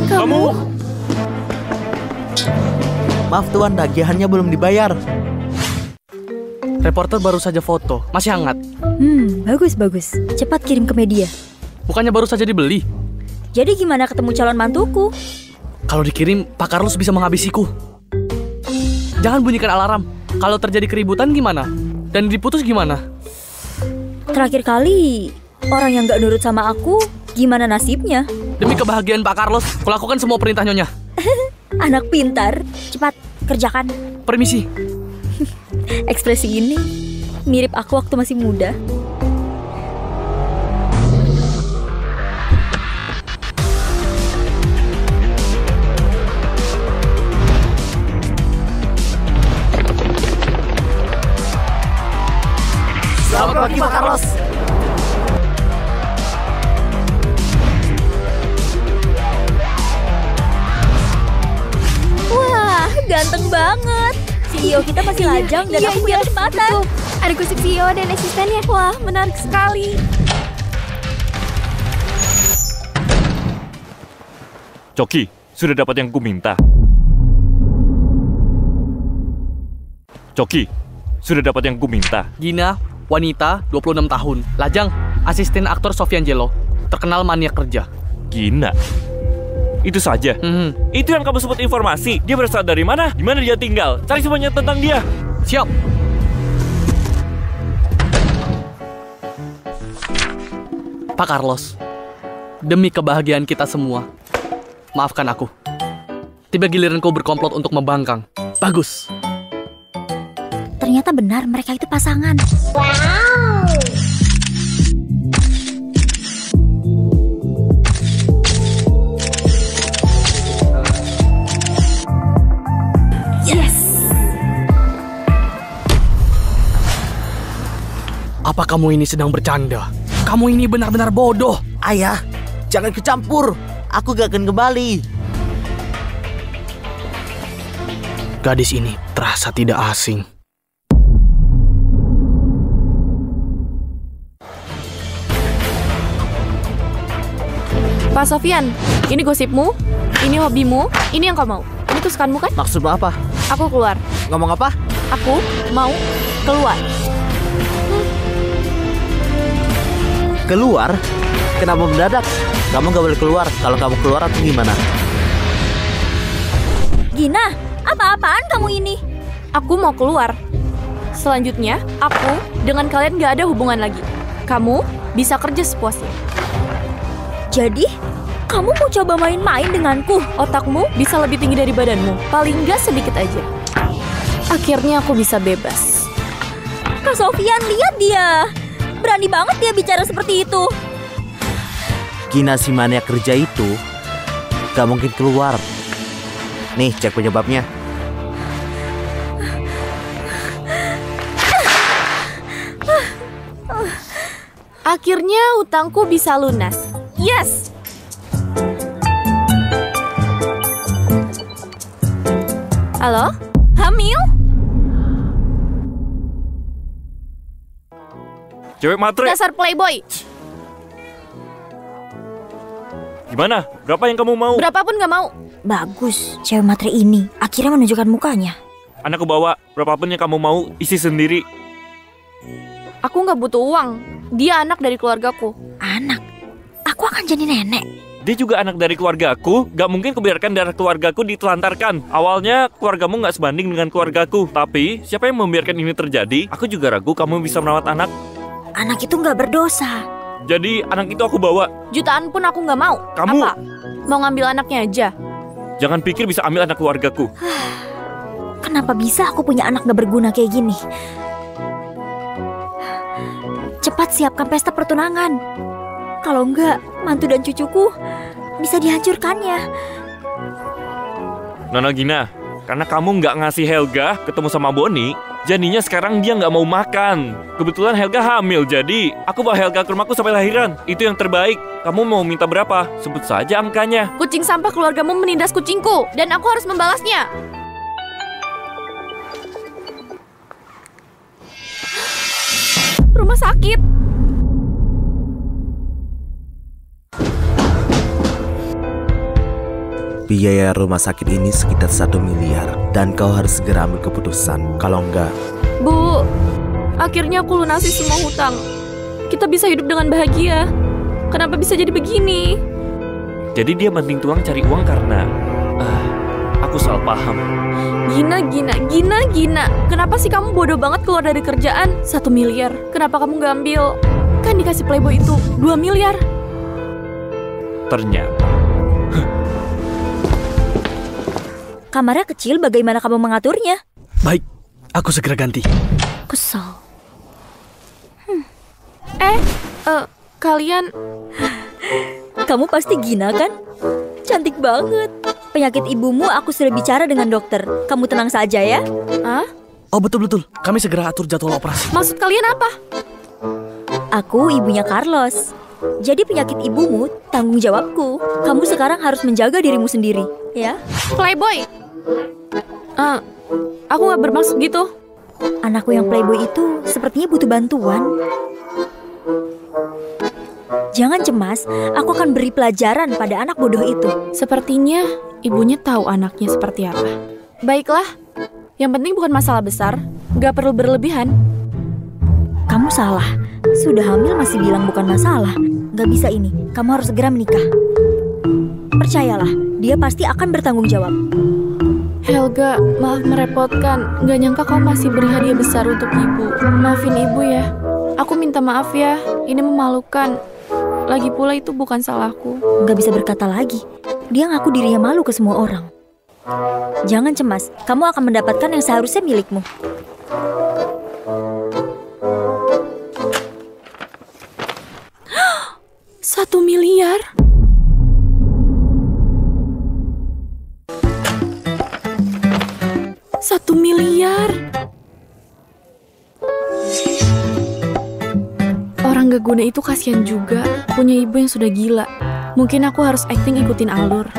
Kamu? Maaf tuan, tagihannya belum dibayar. Reporter baru saja foto, masih hangat. Bagus. Cepat kirim ke media. Bukannya baru saja dibeli? Jadi gimana ketemu calon mantuku? Kalau dikirim, Pak Carlos bisa menghabisiku. Jangan bunyikan alarm. Kalau terjadi keributan gimana? Dan diputus gimana? Terakhir kali, orang yang gak nurut sama aku, gimana nasibnya? Demi kebahagiaan Pak Carlos, kulakukan semua perintah Nyonya. Anak pintar, cepat kerjakan. Permisi. Ekspresi ini mirip aku waktu masih muda. Selamat pagi Pak Carlos. Wah, ganteng banget. CEO kita masih lajang dan aku punya kesempatan. Ada gosip CEO dan asistennya. Wah, menarik sekali. Coki, sudah dapat yang ku minta. Coki, sudah dapat yang ku minta. Gina, wanita, 26 tahun. Lajang, asisten aktor Sofian Jello. Terkenal maniak kerja. Gina? Itu saja? Itu yang kamu sebut informasi? Dia berasal dari mana? Di mana dia tinggal? Cari semuanya tentang dia. Siap. Pak Carlos, demi kebahagiaan kita semua, maafkan aku. Tiba giliran kau berkomplot untuk membangkang. Bagus. Ternyata benar mereka itu pasangan. Wow. Yes. Apa kamu ini sedang bercanda? Kamu ini benar-benar bodoh. Ayah, jangan kecampur. Aku gak akan kembali. Gadis ini terasa tidak asing. Pak Sofian, ini gosipmu, ini hobimu, ini yang kau mau. Ini kesukaanmu kan? Maksudmu apa? Aku keluar. Ngomong apa? Aku mau keluar. Keluar? Kenapa mendadak? Kamu gak boleh keluar. Kalau kamu keluar aku gimana? Gina, apa-apaan kamu ini? Aku mau keluar. Selanjutnya, aku dengan kalian gak ada hubungan lagi. Kamu bisa kerja sepuasnya. Jadi, kamu mau coba main-main denganku? Otakmu bisa lebih tinggi dari badanmu. Paling nggak sedikit aja. Akhirnya aku bisa bebas. Kak Sofian, lihat dia. Berani banget dia bicara seperti itu. Gina si maniak kerja itu gak mungkin keluar. Nih, cek penyebabnya. Akhirnya utangku bisa lunas. Yes! Halo? Hamil? Cewek matre. Dasar playboy. Gimana? Berapa yang kamu mau? Berapapun gak mau. Bagus, cewek matre ini akhirnya menunjukkan mukanya. Anakku bawa. Berapapun yang kamu mau, isi sendiri. Aku gak butuh uang. Dia anak dari keluargaku. Anak? Aku akan jadi nenek. Dia juga anak dari keluargaku. Gak mungkin kubiarkan darah keluargaku ditelantarkan. Awalnya keluargamu gak sebanding dengan keluargaku. Tapi siapa yang membiarkan ini terjadi? Aku juga ragu kamu bisa merawat anak. Anak itu nggak berdosa. Jadi anak itu aku bawa. Jutaan pun aku nggak mau. Kamu? Apa? Mau ngambil anaknya aja. Jangan pikir bisa ambil anak keluargaku. Kenapa bisa aku punya anak gak berguna kayak gini? Cepat siapkan pesta pertunangan. Kalau enggak, mantu dan cucuku bisa dihancurkannya. Nona Gina, karena kamu nggak ngasih Helga ketemu sama Boni, jadinya sekarang dia nggak mau makan. Kebetulan Helga hamil, jadi aku bawa Helga ke rumahku sampai lahiran. Itu yang terbaik. Kamu mau minta berapa? Sebut saja angkanya. Kucing sampah keluargamu menindas kucingku, dan aku harus membalasnya. Rumah sakit. Biaya rumah sakit ini sekitar 1 miliar. Dan kau harus segera ambil keputusan. Kalau enggak... Bu, akhirnya aku lunasi semua hutang. Kita bisa hidup dengan bahagia. Kenapa bisa jadi begini? Jadi dia banting tulang cari uang karena... aku salah paham. Gina. Kenapa sih kamu bodoh banget keluar dari kerjaan? 1 miliar. Kenapa kamu nggak ambil? Kan dikasih Playboy itu 2 miliar. Ternyata... Kamarnya kecil, bagaimana kamu mengaturnya? Baik, aku segera ganti. Kesal. Kalian... Kamu pasti Gina kan? Cantik banget. Penyakit ibumu aku sudah bicara dengan dokter. Kamu tenang saja ya. Hah? Oh betul. Kami segera atur jadwal operasi. Maksud kalian apa? Aku ibunya Carlos. Jadi penyakit ibumu tanggung jawabku. Kamu sekarang harus menjaga dirimu sendiri, ya? Playboy! Aku nggak bermaksud gitu. Anakku yang playboy itu sepertinya butuh bantuan. Jangan cemas, aku akan beri pelajaran pada anak bodoh itu. Sepertinya ibunya tahu anaknya seperti apa. Baiklah, yang penting bukan masalah besar. Nggak perlu berlebihan. Kamu salah. Sudah hamil masih bilang bukan masalah. Gak bisa ini, kamu harus segera menikah. Percayalah, dia pasti akan bertanggung jawab. Helga, maaf merepotkan. Nggak nyangka kau masih beri hadiah besar untuk ibu. Maafin ibu ya. Aku minta maaf ya, ini memalukan. Lagi pula itu bukan salahku. Gak bisa berkata lagi. Dia ngaku dirinya malu ke semua orang. Jangan cemas, kamu akan mendapatkan yang seharusnya milikmu. $1 miliar? $1 miliar? Orang gak guna itu kasihan juga, punya ibu yang sudah gila. Mungkin aku harus acting ikutin alur.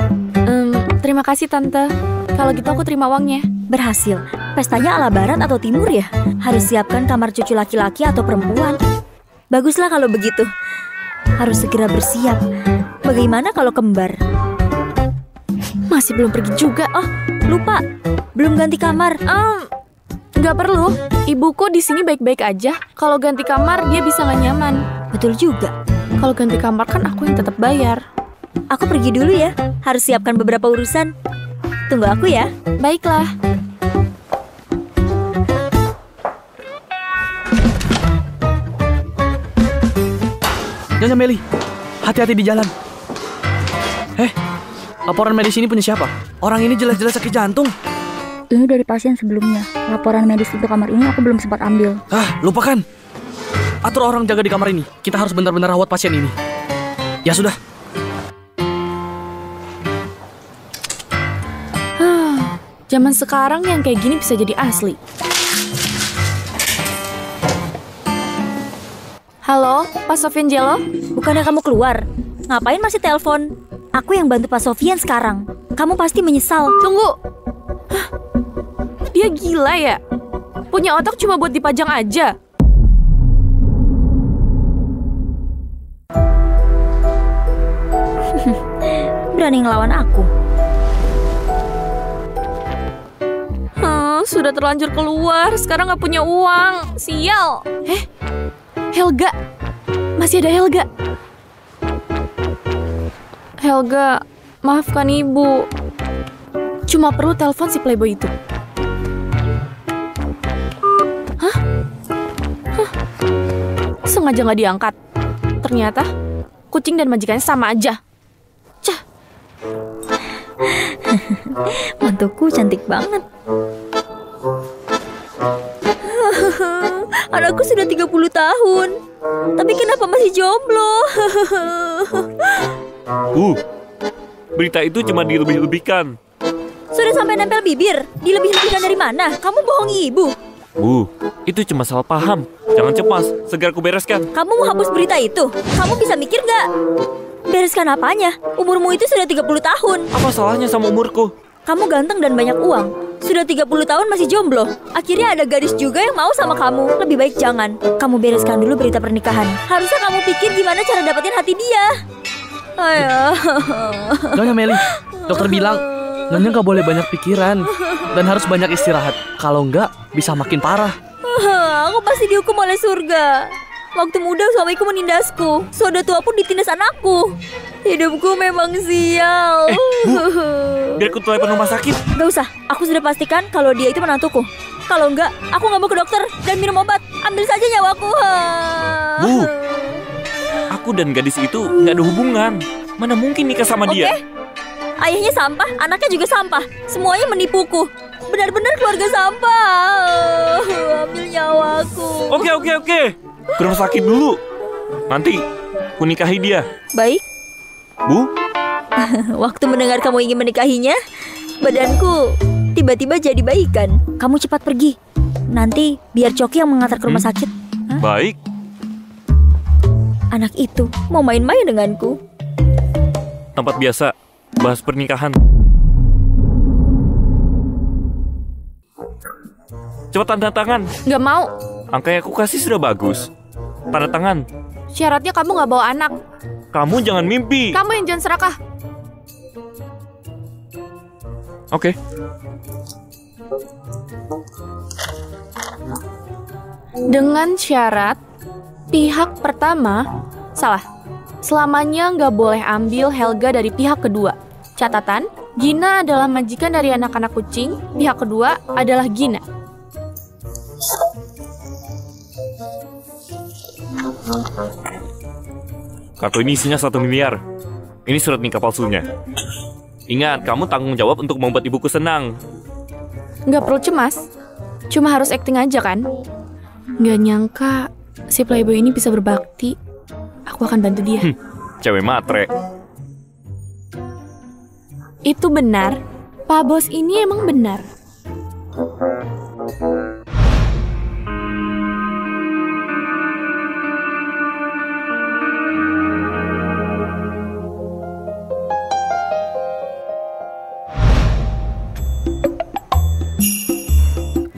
Terima kasih tante. Kalau gitu aku terima uangnya. Berhasil. Pestanya ala barat atau timur ya? Harus siapkan kamar cucu laki-laki atau perempuan. Baguslah kalau begitu. Harus segera bersiap. Bagaimana kalau kembar? Masih belum pergi juga. Oh, lupa. Belum ganti kamar. Nggak perlu. Ibuku di sini baik-baik aja. Kalau ganti kamar dia bisa nggak nyaman. Betul juga. Kalau ganti kamar kan aku yang tetap bayar. Aku pergi dulu ya. Harus siapkan beberapa urusan. Tunggu aku ya. Baiklah. Nyonya Meli, hati-hati di jalan. Laporan medis ini punya siapa? Orang ini jelas-jelas sakit jantung. Ini dari pasien sebelumnya. Laporan medis untuk kamar ini aku belum sempat ambil. Lupakan. Atur orang jaga di kamar ini. Kita harus benar-benar rawat pasien ini. Ya sudah. Zaman sekarang yang kayak gini bisa jadi asli. Halo, Pak Sofian Jello? Bukannya kamu keluar? Ngapain masih telepon? Aku yang bantu Pak Sofian sekarang. Kamu pasti menyesal. Tunggu. Dia gila ya? Punya otak cuma buat dipajang aja. Berani ngelawan aku. Sudah terlanjur keluar, sekarang nggak punya uang. Sial. Helga. Masih ada Helga. Helga, maafkan ibu. Cuma perlu telepon si playboy itu. Sengaja nggak diangkat. Ternyata kucing dan majikannya sama aja. Cah. Mantuku cantik banget. Anakku sudah 30 tahun. Tapi kenapa masih jomblo? Berita itu cuma dilebih-lebihkan. Sudah sampai nempel bibir. Dilebih-lebihkan dari mana? Kamu bohongi ibu. Itu cuma salah paham. Jangan cemas, segera ku bereskan. Kamu mau hapus berita itu? Kamu bisa mikir gak? Bereskan apanya? Umurmu itu sudah 30 tahun. Apa salahnya sama umurku? Kamu ganteng dan banyak uang. Sudah 30 tahun masih jomblo. Akhirnya ada gadis juga yang mau sama kamu. Lebih baik jangan. Kamu bereskan dulu berita pernikahan. Harusnya kamu pikir gimana cara dapetin hati dia. Ayah. Nyonya Meli, dokter bilang Nyonya nggak boleh banyak pikiran dan harus banyak istirahat. Kalau nggak, bisa makin parah. Aku pasti dihukum oleh surga. Waktu muda suamiku menindasku. Sudah tua pun ditindas anakku. Hidupku memang sial. Biar aku telepon rumah sakit. Gak usah, aku sudah pastikan kalau dia itu menantuku. Kalau enggak, aku nggak mau ke dokter dan minum obat. Ambil saja nyawaku. Bu, aku dan gadis itu nggak ada hubungan. Mana mungkin nikah sama dia? Ayahnya sampah, anaknya juga sampah. Semuanya menipuku. Benar-benar keluarga sampah. Ambil nyawaku. Oke. Ke rumah sakit dulu. Nanti aku nikahi dia. Baik. Bu, Waktu mendengar kamu ingin menikahinya, badanku tiba-tiba jadi baikan. Kamu cepat pergi. Nanti biar Coki yang mengantar ke rumah sakit. Hah? baik. Anak itu mau main-main denganku. Tempat biasa, bahas pernikahan. Cepat tanda tangan. Nggak mau. Angka yang aku kasih sudah bagus. Tanda tangan. Syaratnya kamu nggak bawa anak. Kamu jangan mimpi. Kamu yang jangan serakah. Oke. Dengan syarat pihak pertama salah. Selamanya nggak boleh ambil Helga dari pihak kedua. Catatan, Gina adalah majikan dari anak-anak kucing. Pihak kedua adalah Gina. Kartu ini isinya 1 miliar. Ini surat nikah palsunya. Ingat, kamu tanggung jawab untuk membuat ibuku senang. Nggak perlu cemas. Cuma harus acting aja kan? Nggak nyangka si playboy ini bisa berbakti. Aku akan bantu dia. Cewek matre. Itu benar. Pak Bos ini emang benar.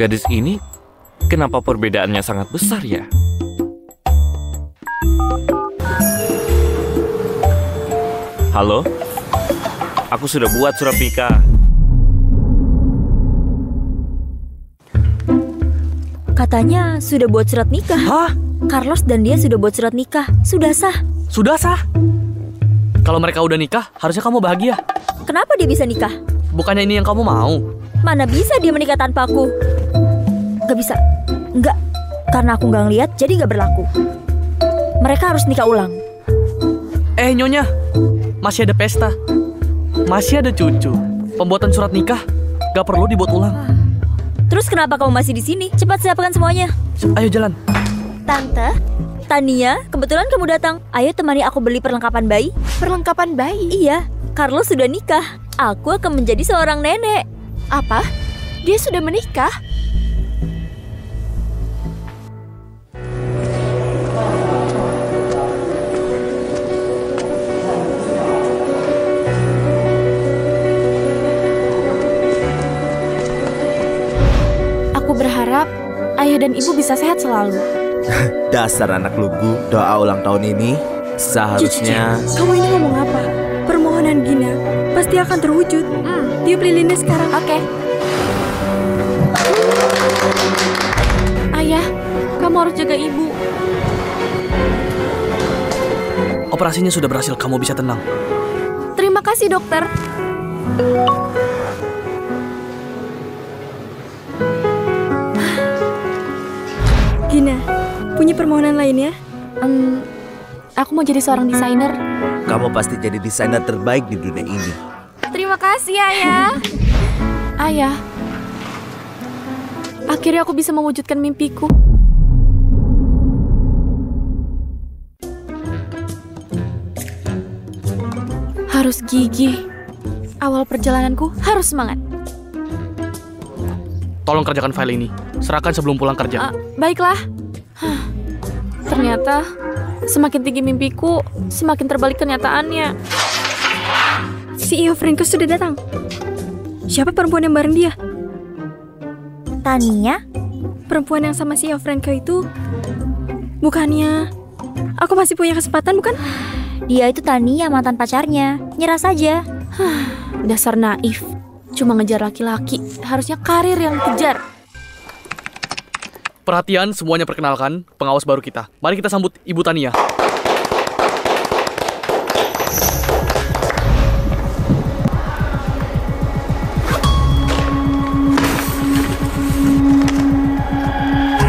Gadis ini, kenapa perbedaannya sangat besar ya? Halo? Aku sudah buat surat nikah. Katanya sudah buat surat nikah. Hah? Carlos dan dia sudah buat surat nikah. Sudah sah. Sudah sah? Kalau mereka udah nikah, harusnya kamu bahagia. Kenapa dia bisa nikah? Bukannya ini yang kamu mau? Mana bisa dia menikah tanpa aku? Gak bisa. Enggak. Karena aku nggak ngeliat, jadi nggak berlaku. Mereka harus nikah ulang. Nyonya, masih ada pesta. Masih ada cucu. Pembuatan surat nikah gak perlu dibuat ulang. Terus kenapa kamu masih di sini? Cepat siapkan semuanya. Ayo jalan. Tante, Tania, kebetulan kamu datang. Ayo temani aku beli perlengkapan bayi. Perlengkapan bayi? Iya, Carlos sudah nikah. Aku akan menjadi seorang nenek. Apa? Dia sudah menikah? Aku berharap ayah dan ibu bisa sehat selalu. Dasar anak lugu, doa ulang tahun ini seharusnya... Kamu ini ngomong apa? Permohonan Gina pasti akan terwujud. Tiup lilinnya sekarang. Oke. Ayah, kamu harus jaga ibu. Operasinya sudah berhasil, kamu bisa tenang. Terima kasih, dokter. Gina, punya permohonan lain ya? Aku mau jadi seorang desainer. Kamu pasti jadi desainer terbaik di dunia ini. Terima kasih, Ayah. Ayah, akhirnya aku bisa mewujudkan mimpiku. Harus gigih. Awal perjalananku harus semangat. Tolong kerjakan file ini. Serahkan sebelum pulang kerja. Baiklah. Ternyata semakin tinggi mimpiku, semakin terbalik kenyataannya. CEO Franco sudah datang. Siapa perempuan yang bareng dia? Tania? Perempuan yang sama CEO Franco itu bukannya aku masih punya kesempatan, bukan? Dia itu Tania, mantan pacarnya. Nyerah saja. Dasar naif. Cuma ngejar laki-laki. Harusnya karir yang dikejar. Perhatian, semuanya perkenalkan, pengawas baru kita. Mari kita sambut Ibu Tania.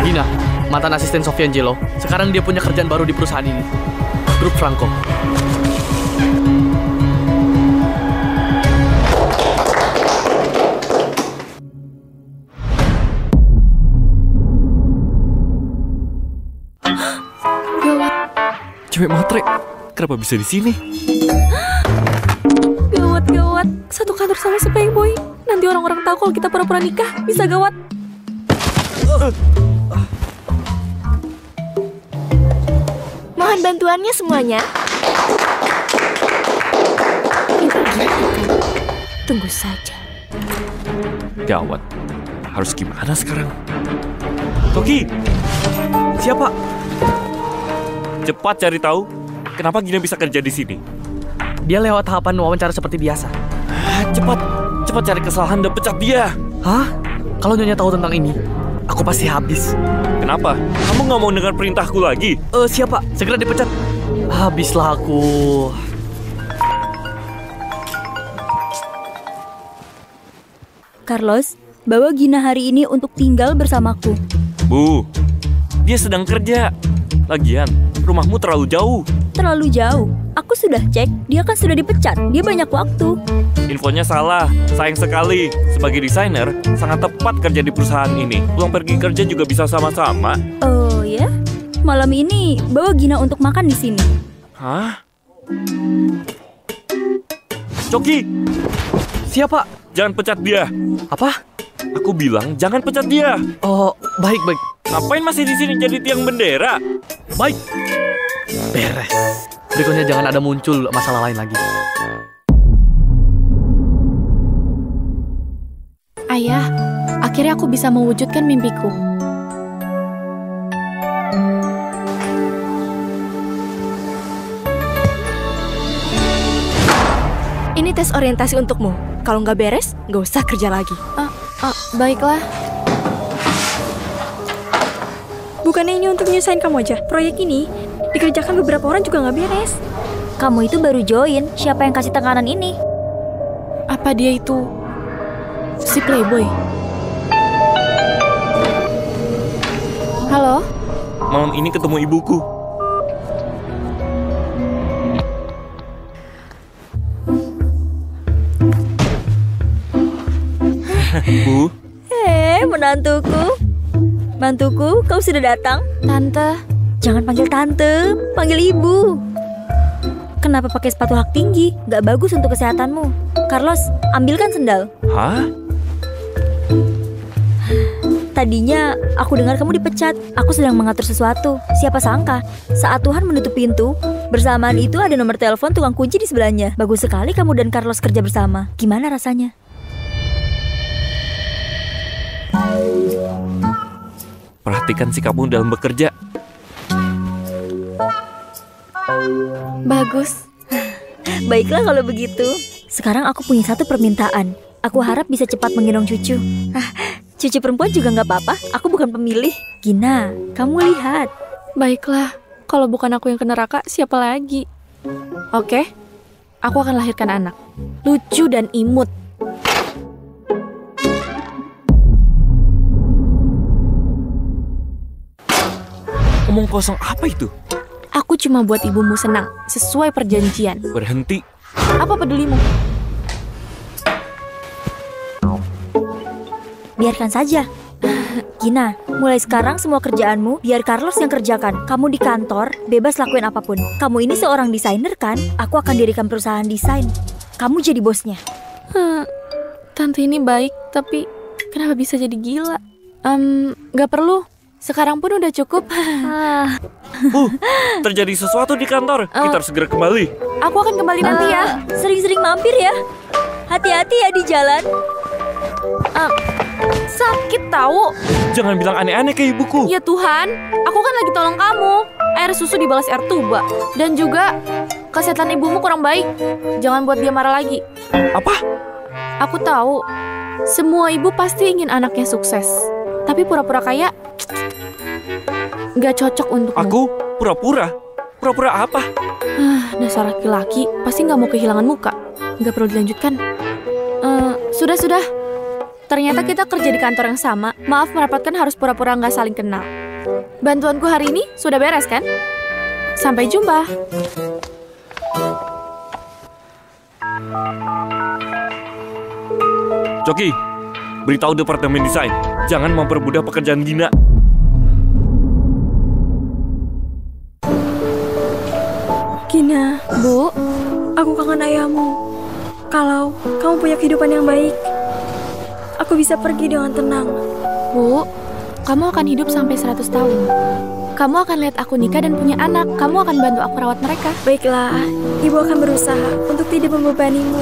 Gina, mantan asisten Sofia Angelo. Sekarang dia punya kerjaan baru di perusahaan ini. Grup Franco. Cewek matre, kenapa bisa di sini? Gawat. Satu kantor sama si Playboy. Nanti orang-orang tahu kalau kita pura-pura nikah. Bisa gawat. Mohon bantuannya semuanya. Tunggu saja. Gawat. Harus gimana sekarang? Toki! Siapa? Cepat cari tahu kenapa Gina bisa kerja di sini. Dia lewat tahapan wawancara seperti biasa. Cepat cari kesalahan dan pecat dia. Hah? Kalau Nyonya tahu tentang ini, aku pasti habis. Kenapa? Kamu nggak mau dengar perintahku lagi? Siapa? Segera dipecat. Habislah aku. Carlos, bawa Gina hari ini untuk tinggal bersamaku. Bu, dia sedang kerja. Lagian, rumahmu terlalu jauh. Terlalu jauh. Aku sudah cek, dia kan sudah dipecat. Dia banyak waktu. Infonya salah. Sayang sekali. Sebagai desainer, sangat tepat kerja di perusahaan ini. Pulang pergi kerja juga bisa sama-sama. Oh ya? Malam ini bawa Gina untuk makan di sini. Hah? Coki, Siapa? jangan pecat dia. Apa? Aku bilang jangan pecat dia. Oh, baik. Ngapain masih di sini jadi tiang bendera? Baik. Beres. Berikutnya jangan ada muncul masalah lain lagi. Ayah, akhirnya aku bisa mewujudkan mimpiku. Ini tes orientasi untukmu. Kalau nggak beres, nggak usah kerja lagi. Baiklah. Bukannya ini untuk nyusahin kamu aja. Proyek ini dikerjakan beberapa orang juga nggak beres. Kamu itu baru join. Siapa yang kasih tekanan ini? Apa dia itu si Playboy? Halo? Malam ini ketemu ibuku. Bu, Menantuku. Mantuku, kau sudah datang? Tante, Jangan panggil tante, panggil ibu. Kenapa pakai sepatu hak tinggi? Gak bagus untuk kesehatanmu. Carlos, ambilkan sendal. hah? Tadinya aku dengar kamu dipecat. Aku sedang mengatur sesuatu. Siapa sangka saat Tuhan menutup pintu, bersamaan itu ada nomor telepon tukang kunci di sebelahnya. Bagus sekali kamu dan Carlos kerja bersama. Gimana rasanya? Perhatikan sikapmu dalam bekerja. bagus. Baiklah kalau begitu. Sekarang aku punya satu permintaan. Aku harap bisa cepat menggendong cucu. Cucu perempuan juga nggak apa-apa. Aku bukan pemilih. Gina, kamu lihat. Baiklah, kalau bukan aku yang ke neraka, siapa lagi? Oke, aku akan lahirkan anak. Lucu dan imut. Omong kosong apa itu? Aku cuma buat ibumu senang, sesuai perjanjian. Berhenti. Apa pedulimu? Biarkan saja. Gina, mulai sekarang semua kerjaanmu biar Carlos yang kerjakan. Kamu di kantor, bebas lakuin apapun. Kamu ini seorang desainer kan? Aku akan dirikan perusahaan desain. Kamu jadi bosnya. Tante ini baik, tapi kenapa bisa jadi gila? Gak perlu. Sekarang pun udah cukup. Terjadi sesuatu di kantor. Kita harus segera kembali. Aku akan kembali nanti ya. Sering-sering mampir ya. Hati-hati ya di jalan. Sakit tahu. Jangan bilang aneh-aneh ke ibuku. Ya Tuhan, aku kan lagi tolong kamu. Air susu dibalas air tuba. Dan juga kesehatan ibumu kurang baik. Jangan buat dia marah lagi. Apa? Aku tahu, semua ibu pasti ingin anaknya sukses. Tapi pura-pura kaya, gak cocok untukmu. Aku pura-pura? Pura-pura apa? Dasar laki-laki, pasti gak mau kehilangan muka. Gak perlu dilanjutkan. Sudah. Ternyata kita kerja di kantor yang sama. Maaf merepotkan, harus pura-pura gak saling kenal. Bantuanku hari ini sudah beres kan? Sampai jumpa. Coki, beritahu departemen desain, jangan mempermudah pekerjaan Gina. Gina, Bu, aku kangen ayahmu. Kalau kamu punya kehidupan yang baik, aku bisa pergi dengan tenang. Bu, kamu akan hidup sampai 100 tahun. Kamu akan lihat aku nikah dan punya anak. Kamu akan bantu aku rawat mereka. Baiklah, ibu akan berusaha untuk tidak membebanimu.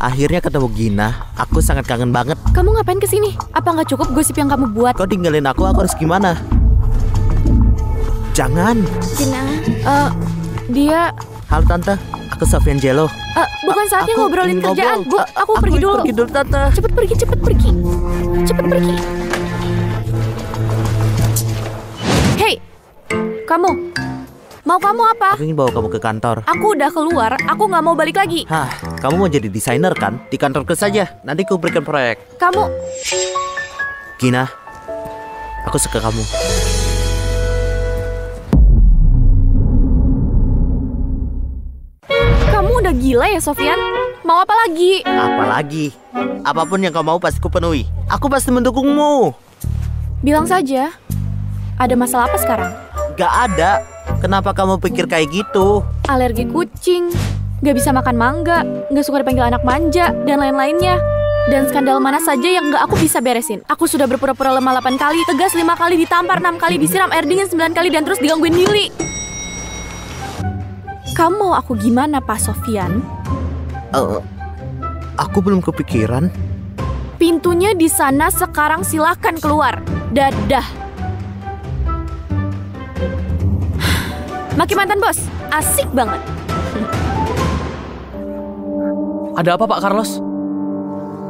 Akhirnya ketemu Gina, aku sangat kangen banget. Kamu ngapain kesini? Apa nggak cukup gosip yang kamu buat? Kau tinggalin aku harus gimana? Jangan. Gina, Dia... Halo Tante, aku Sofian Jello. bukan saatnya Aku ngobrolin ingin kerjaan. ngobrol. Bu, aku pergi dulu. Pergi dulu Tante. Cepet pergi. Cepet pergi. Hei, kamu. Mau kamu apa? Aku ingin bawa kamu ke kantor. Aku udah keluar, aku nggak mau balik lagi. Hah, kamu mau jadi desainer kan? Di kantorku saja, nanti ku berikan proyek. Kamu... Gina, aku suka kamu. Kamu udah gila ya, Sofian? Mau apa lagi? Apalagi, apapun yang kau mau pasti ku penuhi. Aku pasti mendukungmu. Bilang saja. Ada masalah apa sekarang? Gak ada. Kenapa kamu pikir kayak gitu? Alergi kucing, gak bisa makan mangga, gak suka dipanggil anak manja, dan lain-lainnya. Dan skandal mana saja yang gak aku bisa beresin. Aku sudah berpura-pura lemah 8 kali, tegas 5 kali, ditampar 6 kali, disiram air dingin 9 kali, dan terus digangguin Lili. Kamu mau aku gimana, Pak Sofian? Aku belum kepikiran. Pintunya di sana, sekarang silakan keluar. Dadah. Maki mantan bos, asik banget. Ada apa Pak Carlos?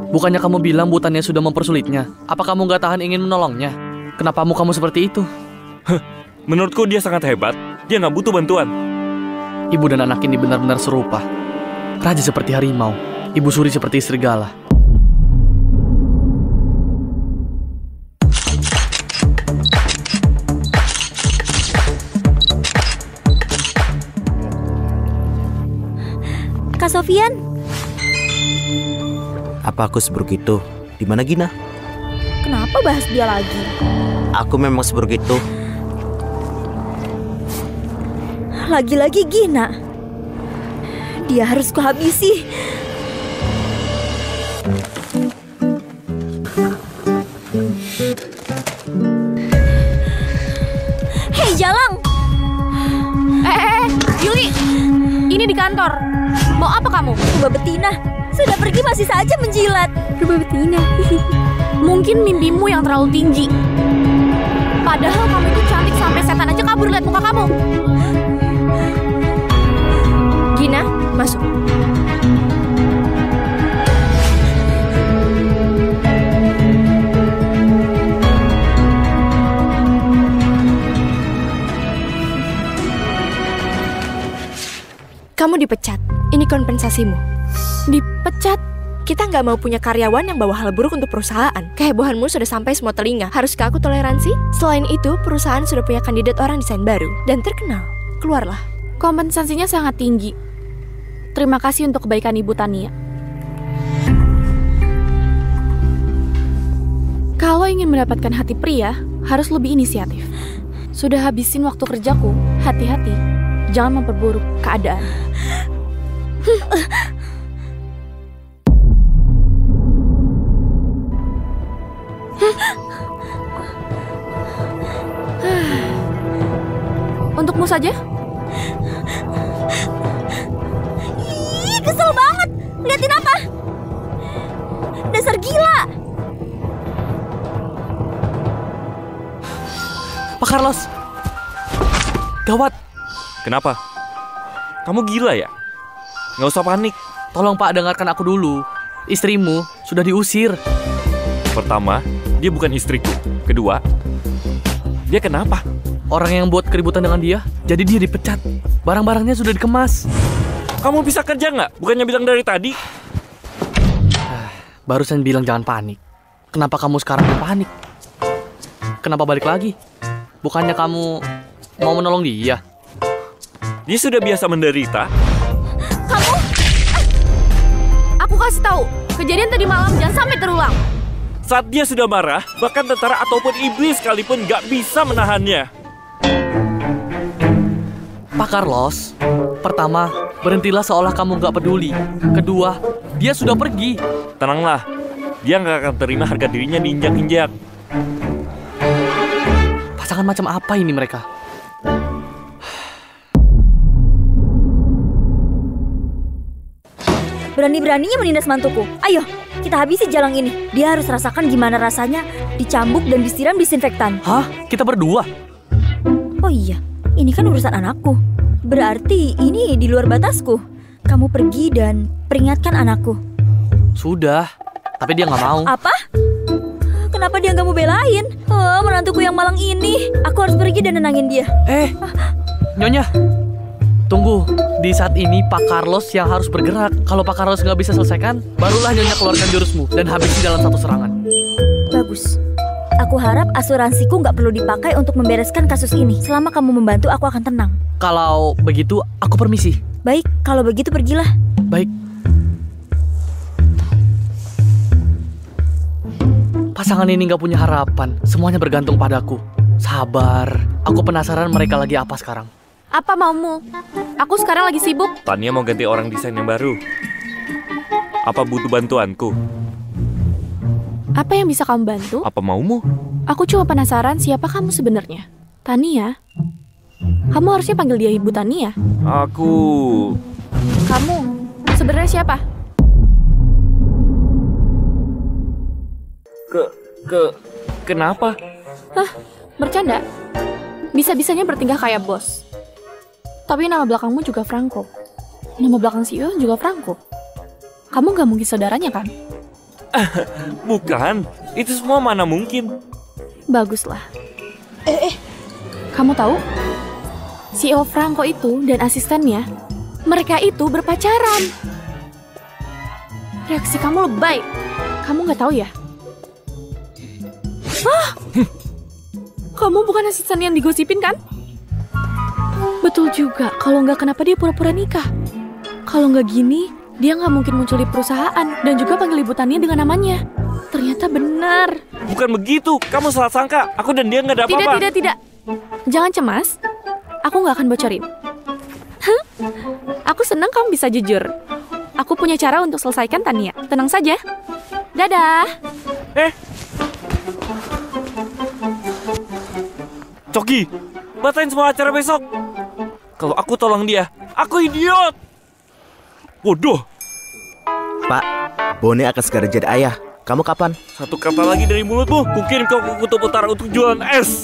Bukannya kamu bilang butannya sudah mempersulitnya? Apa kamu nggak tahan ingin menolongnya? Kenapa kamu seperti itu? Menurutku dia sangat hebat. Dia nggak butuh bantuan. Ibu dan anak ini benar-benar serupa. Raja seperti harimau, Ibu Suri seperti serigala. Kak Sofian, Apa aku seburuk itu? Di mana Gina? kenapa bahas dia lagi? Aku memang seburuk itu. Lagi-lagi Gina. Dia harus kuhabisi. Hei, Jalang! Yuli, ini di kantor. Mau apa kamu? Mbak Betina sudah pergi masih saja menjilat. Rubah betina. Mungkin mimpimu yang terlalu tinggi. Padahal kamu itu cantik sampai setan aja kabur lihat muka kamu. Gina, masuk. Kamu dipecat. Ini kompensasimu. Dipecat? Kita nggak mau punya karyawan yang bawa hal buruk untuk perusahaan. Kehebohanmu sudah sampai semua telinga. Haruskah aku toleransi? Selain itu, perusahaan sudah punya kandidat orang desain baru dan terkenal. Keluarlah. Kompensasinya sangat tinggi. Terima kasih untuk kebaikan Ibu Tania. Kalau ingin mendapatkan hati pria, harus lebih inisiatif. Sudah habisin waktu kerjaku, hati-hati. Jangan memperburuk keadaan. Untukmu saja. Ih, kesel banget. Liatin apa? Dasar gila. Pak Carlos. Gawat. Kenapa? Kamu gila ya? Nggak usah panik. Tolong Pak, dengarkan aku dulu. Istrimu sudah diusir. Pertama, dia bukan istriku. Kedua, dia kenapa? Orang yang buat keributan dengan dia, jadi dia dipecat. Barang-barangnya sudah dikemas. Kamu bisa kerja nggak? Bukannya bilang dari tadi? Barusan bilang jangan panik. Kenapa kamu sekarang panik? Kenapa balik lagi? Bukannya kamu mau menolong dia? Dia sudah biasa menderita. Kamu? Aku kasih tahu, kejadian tadi malam jangan sampai terulang. Saat dia sudah marah, bahkan tentara ataupun iblis sekalipun nggak bisa menahannya. Pak Carlos, pertama, berhentilah seolah kamu nggak peduli. Kedua, dia sudah pergi. Tenanglah, dia nggak akan terima harga dirinya diinjak-injak. Pasangan macam apa ini mereka? Berani-beraninya menindas mantuku. Ayo, kita habisi jalang ini. Dia harus rasakan gimana rasanya dicambuk dan disiram disinfektan. Hah? Kita berdua? Oh iya, ini kan urusan anakku. Berarti ini di luar batasku. Kamu pergi dan peringatkan anakku. Sudah, tapi dia nggak mau. Apa? Kenapa dia nggak mau belain? Oh, menantuku yang malang ini. Aku harus pergi dan nenangin dia. Nyonya, tunggu. Di saat ini Pak Carlos yang harus bergerak. Kalau Pak Carlos nggak bisa selesaikan, barulah Nyonya keluarkan jurusmu dan habisi dalam satu serangan. Bagus. Aku harap asuransiku nggak perlu dipakai untuk membereskan kasus ini. Selama kamu membantu, aku akan tenang. Kalau begitu, aku permisi. Baik, kalau begitu pergilah. Baik. Pasangan ini nggak punya harapan. Semuanya bergantung padaku. Sabar. Aku penasaran mereka lagi apa sekarang. Apa maumu? Aku sekarang lagi sibuk. Tania mau ganti orang desain yang baru. Apa butuh bantuanku? Apa yang bisa kamu bantu? Apa maumu? Aku cuma penasaran siapa kamu sebenarnya. Tania? Kamu harusnya panggil dia Ibu Tania. Aku... Kamu sebenarnya siapa? Kenapa? Hah? Bercanda? Bisa-bisanya bertingkah kayak bos. Tapi nama belakangmu juga Franco. Nama belakang CEO juga Franco. Kamu gak mungkin saudaranya kan? Bukan, itu semua mana mungkin. Baguslah. Kamu tahu? CEO Franco itu dan asistennya, mereka itu berpacaran. Reaksi kamu lebay. Kamu gak tahu ya? Hah? Kamu bukan asisten yang digosipin kan? Betul juga, kalau nggak kenapa dia pura-pura nikah. Kalau nggak gini, dia nggak mungkin muncul di perusahaan dan juga panggil Ibu Tania dengan namanya. Ternyata benar. Bukan begitu, kamu salah sangka. Aku dan dia nggak ada apa-apa. Tidak. Jangan cemas, aku nggak akan bocorin. Aku senang kamu bisa jujur. Aku punya cara untuk selesaikan Tania. Tenang saja. Dadah. Coki, batalin semua acara besok. Kalau aku tolong dia, aku idiot. Bodoh. Pak, Bone akan segera jadi ayah. Kamu kapan? Satu kata lagi dari mulutmu, kukirim kau ke kutub utara untuk jualan es.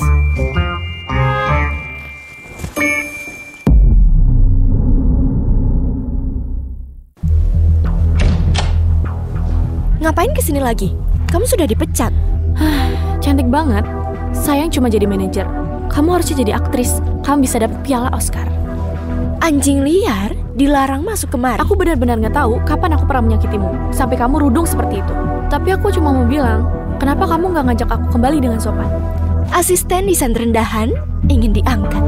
Ngapain kesini lagi? Kamu sudah dipecat. Cantik banget. Sayang cuma jadi manajer. Kamu harusnya jadi aktris. Kamu bisa dapat piala Oscar. Anjing liar dilarang masuk kemari. Aku benar-benar nggak tahu kapan aku pernah menyakitimu sampai kamu rudung seperti itu. Tapi aku cuma mau bilang, kenapa kamu nggak ngajak aku kembali dengan sopan? Asisten desain rendahan ingin diangkat.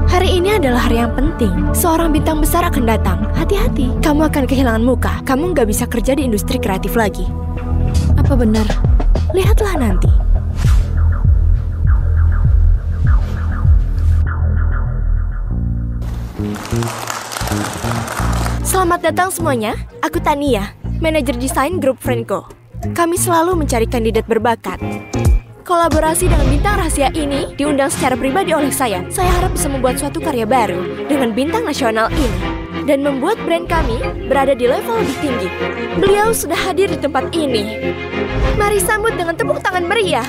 Hari ini adalah hari yang penting. Seorang bintang besar akan datang. Hati-hati, kamu akan kehilangan muka. Kamu nggak bisa kerja di industri kreatif lagi. Apa benar? Lihatlah nanti. Selamat datang semuanya, aku Tania, manajer desain grup Franco. Kami selalu mencari kandidat berbakat. Kolaborasi dengan bintang rahasia ini diundang secara pribadi oleh saya. Saya harap bisa membuat suatu karya baru dengan bintang nasional ini dan membuat brand kami berada di level lebih tinggi. Beliau sudah hadir di tempat ini. Mari sambut dengan tepuk tangan meriah.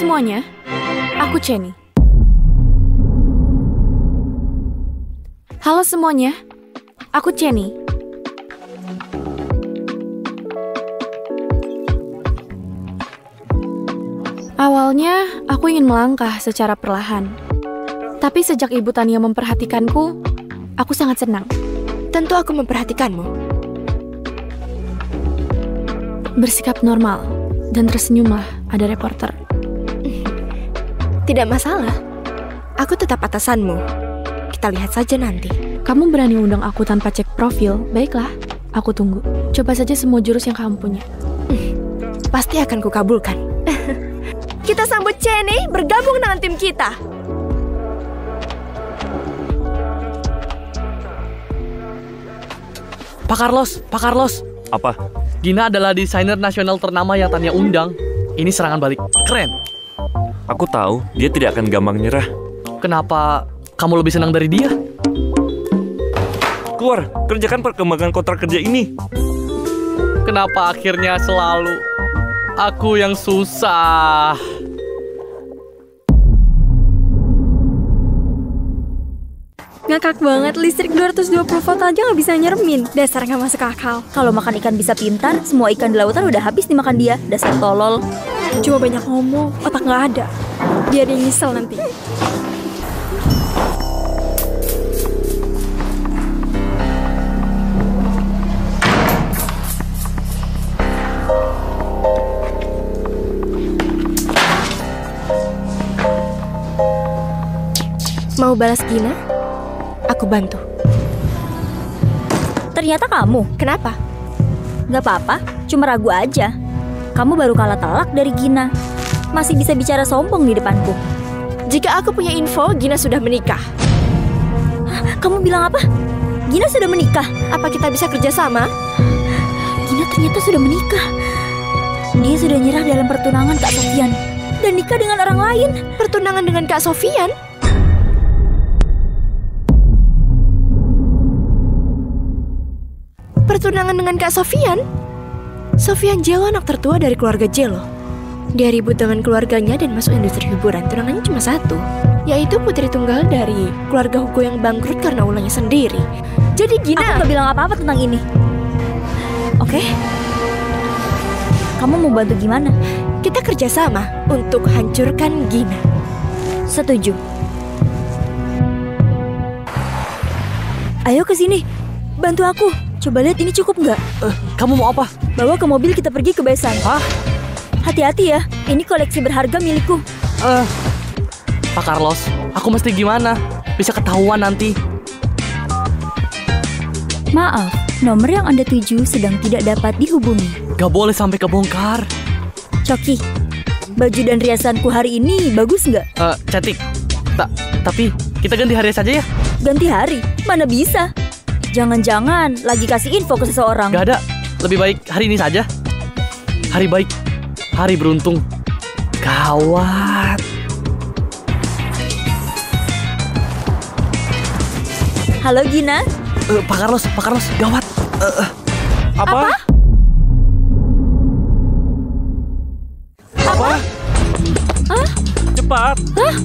semuanya, aku Chenny. Halo semuanya, aku Chenny. Awalnya, aku ingin melangkah secara perlahan. Tapi sejak Ibu Tania memperhatikanku, aku sangat senang. Tentu aku memperhatikanmu. Bersikap normal, dan tersenyumlah, ada reporter. Tidak masalah. Aku tetap atasanmu. Kita lihat saja nanti. Kamu berani undang aku tanpa cek profil, baiklah, aku tunggu. Coba saja semua jurus yang kamu punya. Pasti akan kukabulkan. Kita sambut Chenny bergabung dengan tim kita. Pak Carlos. Apa? Gina adalah desainer nasional ternama yang Tania undang. Ini serangan balik. Keren. Aku tahu dia tidak akan gampang nyerah. Kenapa kamu lebih senang dari dia? Keluar, kerjakan perkembangan kontrak kerja ini. Kenapa akhirnya selalu aku yang susah? Ngakak banget, listrik 220 volt aja nggak bisa nyeremin. Dasar nggak masuk akal. Kalau makan ikan bisa pintar, semua ikan di lautan udah habis dimakan dia. Dasar tolol. Cuma banyak ngomong, otak nggak ada. Biar dia nyesel nanti. Mau balas Gina? Aku bantu. Ternyata kamu. Kenapa? Nggak apa-apa, cuma ragu aja. Kamu baru kalah telak dari Gina. Masih bisa bicara sombong di depanku. Jika aku punya info, Gina sudah menikah. Hah, kamu bilang apa? Gina sudah menikah? Apa kita bisa kerjasama? Gina ternyata sudah menikah. Dia sudah nyerah dalam pertunangan Kak Sofian. Dan nikah dengan orang lain. Pertunangan dengan Kak Sofian? Pertunangan dengan Kak Sofian? Sofian Jelo anak tertua dari keluarga Jelo. Dia ribut dengan keluarganya dan masuk industri hiburan. Tunangannya cuma satu, yaitu putri tunggal dari keluarga Hugo yang bangkrut karena ulahnya sendiri. Jadi Gina... Aku gak bilang apa-apa tentang ini. Oke? Kamu mau bantu gimana? Kita kerjasama untuk hancurkan Gina. Setuju. Ayo ke sini, bantu aku. Coba lihat ini cukup nggak? Kamu mau apa? Bawa ke mobil, kita pergi ke besan. Hah? Hati-hati ya, ini koleksi berharga milikku. Pak Carlos, aku mesti gimana? Bisa ketahuan nanti. Maaf, nomor yang Anda tuju sedang tidak dapat dihubungi. Gak boleh sampai kebongkar. Coki, baju dan riasanku hari ini bagus nggak? Cantik. Tapi kita ganti hari saja ya? Ganti hari? Mana bisa? Jangan-jangan lagi kasih info ke seseorang. Gak ada. Lebih baik hari ini saja. Hari baik. Hari beruntung. Gawat. Halo Gina. Pak Carlos, gawat. Apa? Apa? Hah? Cepat. Hah?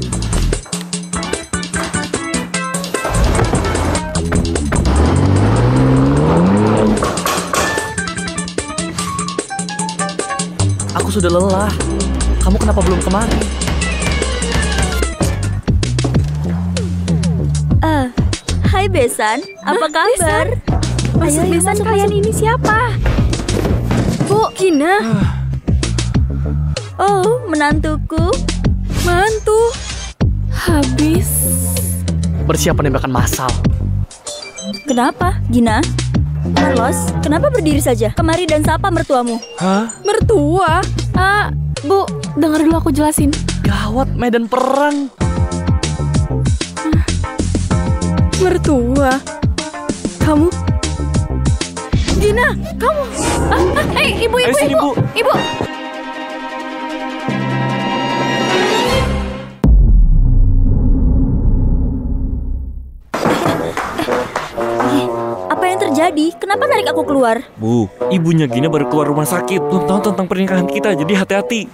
Aku sudah lelah. Kamu kenapa belum kemari? Hai Besan, apa kabar? Maksud Ayo, besan masuk, kalian masuk. ini siapa? Bu, Gina. Oh, menantuku. Mantu. Habis. Bersiap penembakan massal. Kenapa, Gina? Carlos, kenapa berdiri saja? Kemari dan sapa mertuamu. Hah? Mertua. Bu, dengar dulu aku jelasin. Gawat, medan perang. Mertua. Kamu. Gina, kamu. Ibu. Ayo sini, Bu. Ibu. Apa yang terjadi? Kenapa narik aku keluar? Bu, ibunya Gina baru keluar rumah sakit. Belum tahu tentang pernikahan kita, jadi hati-hati.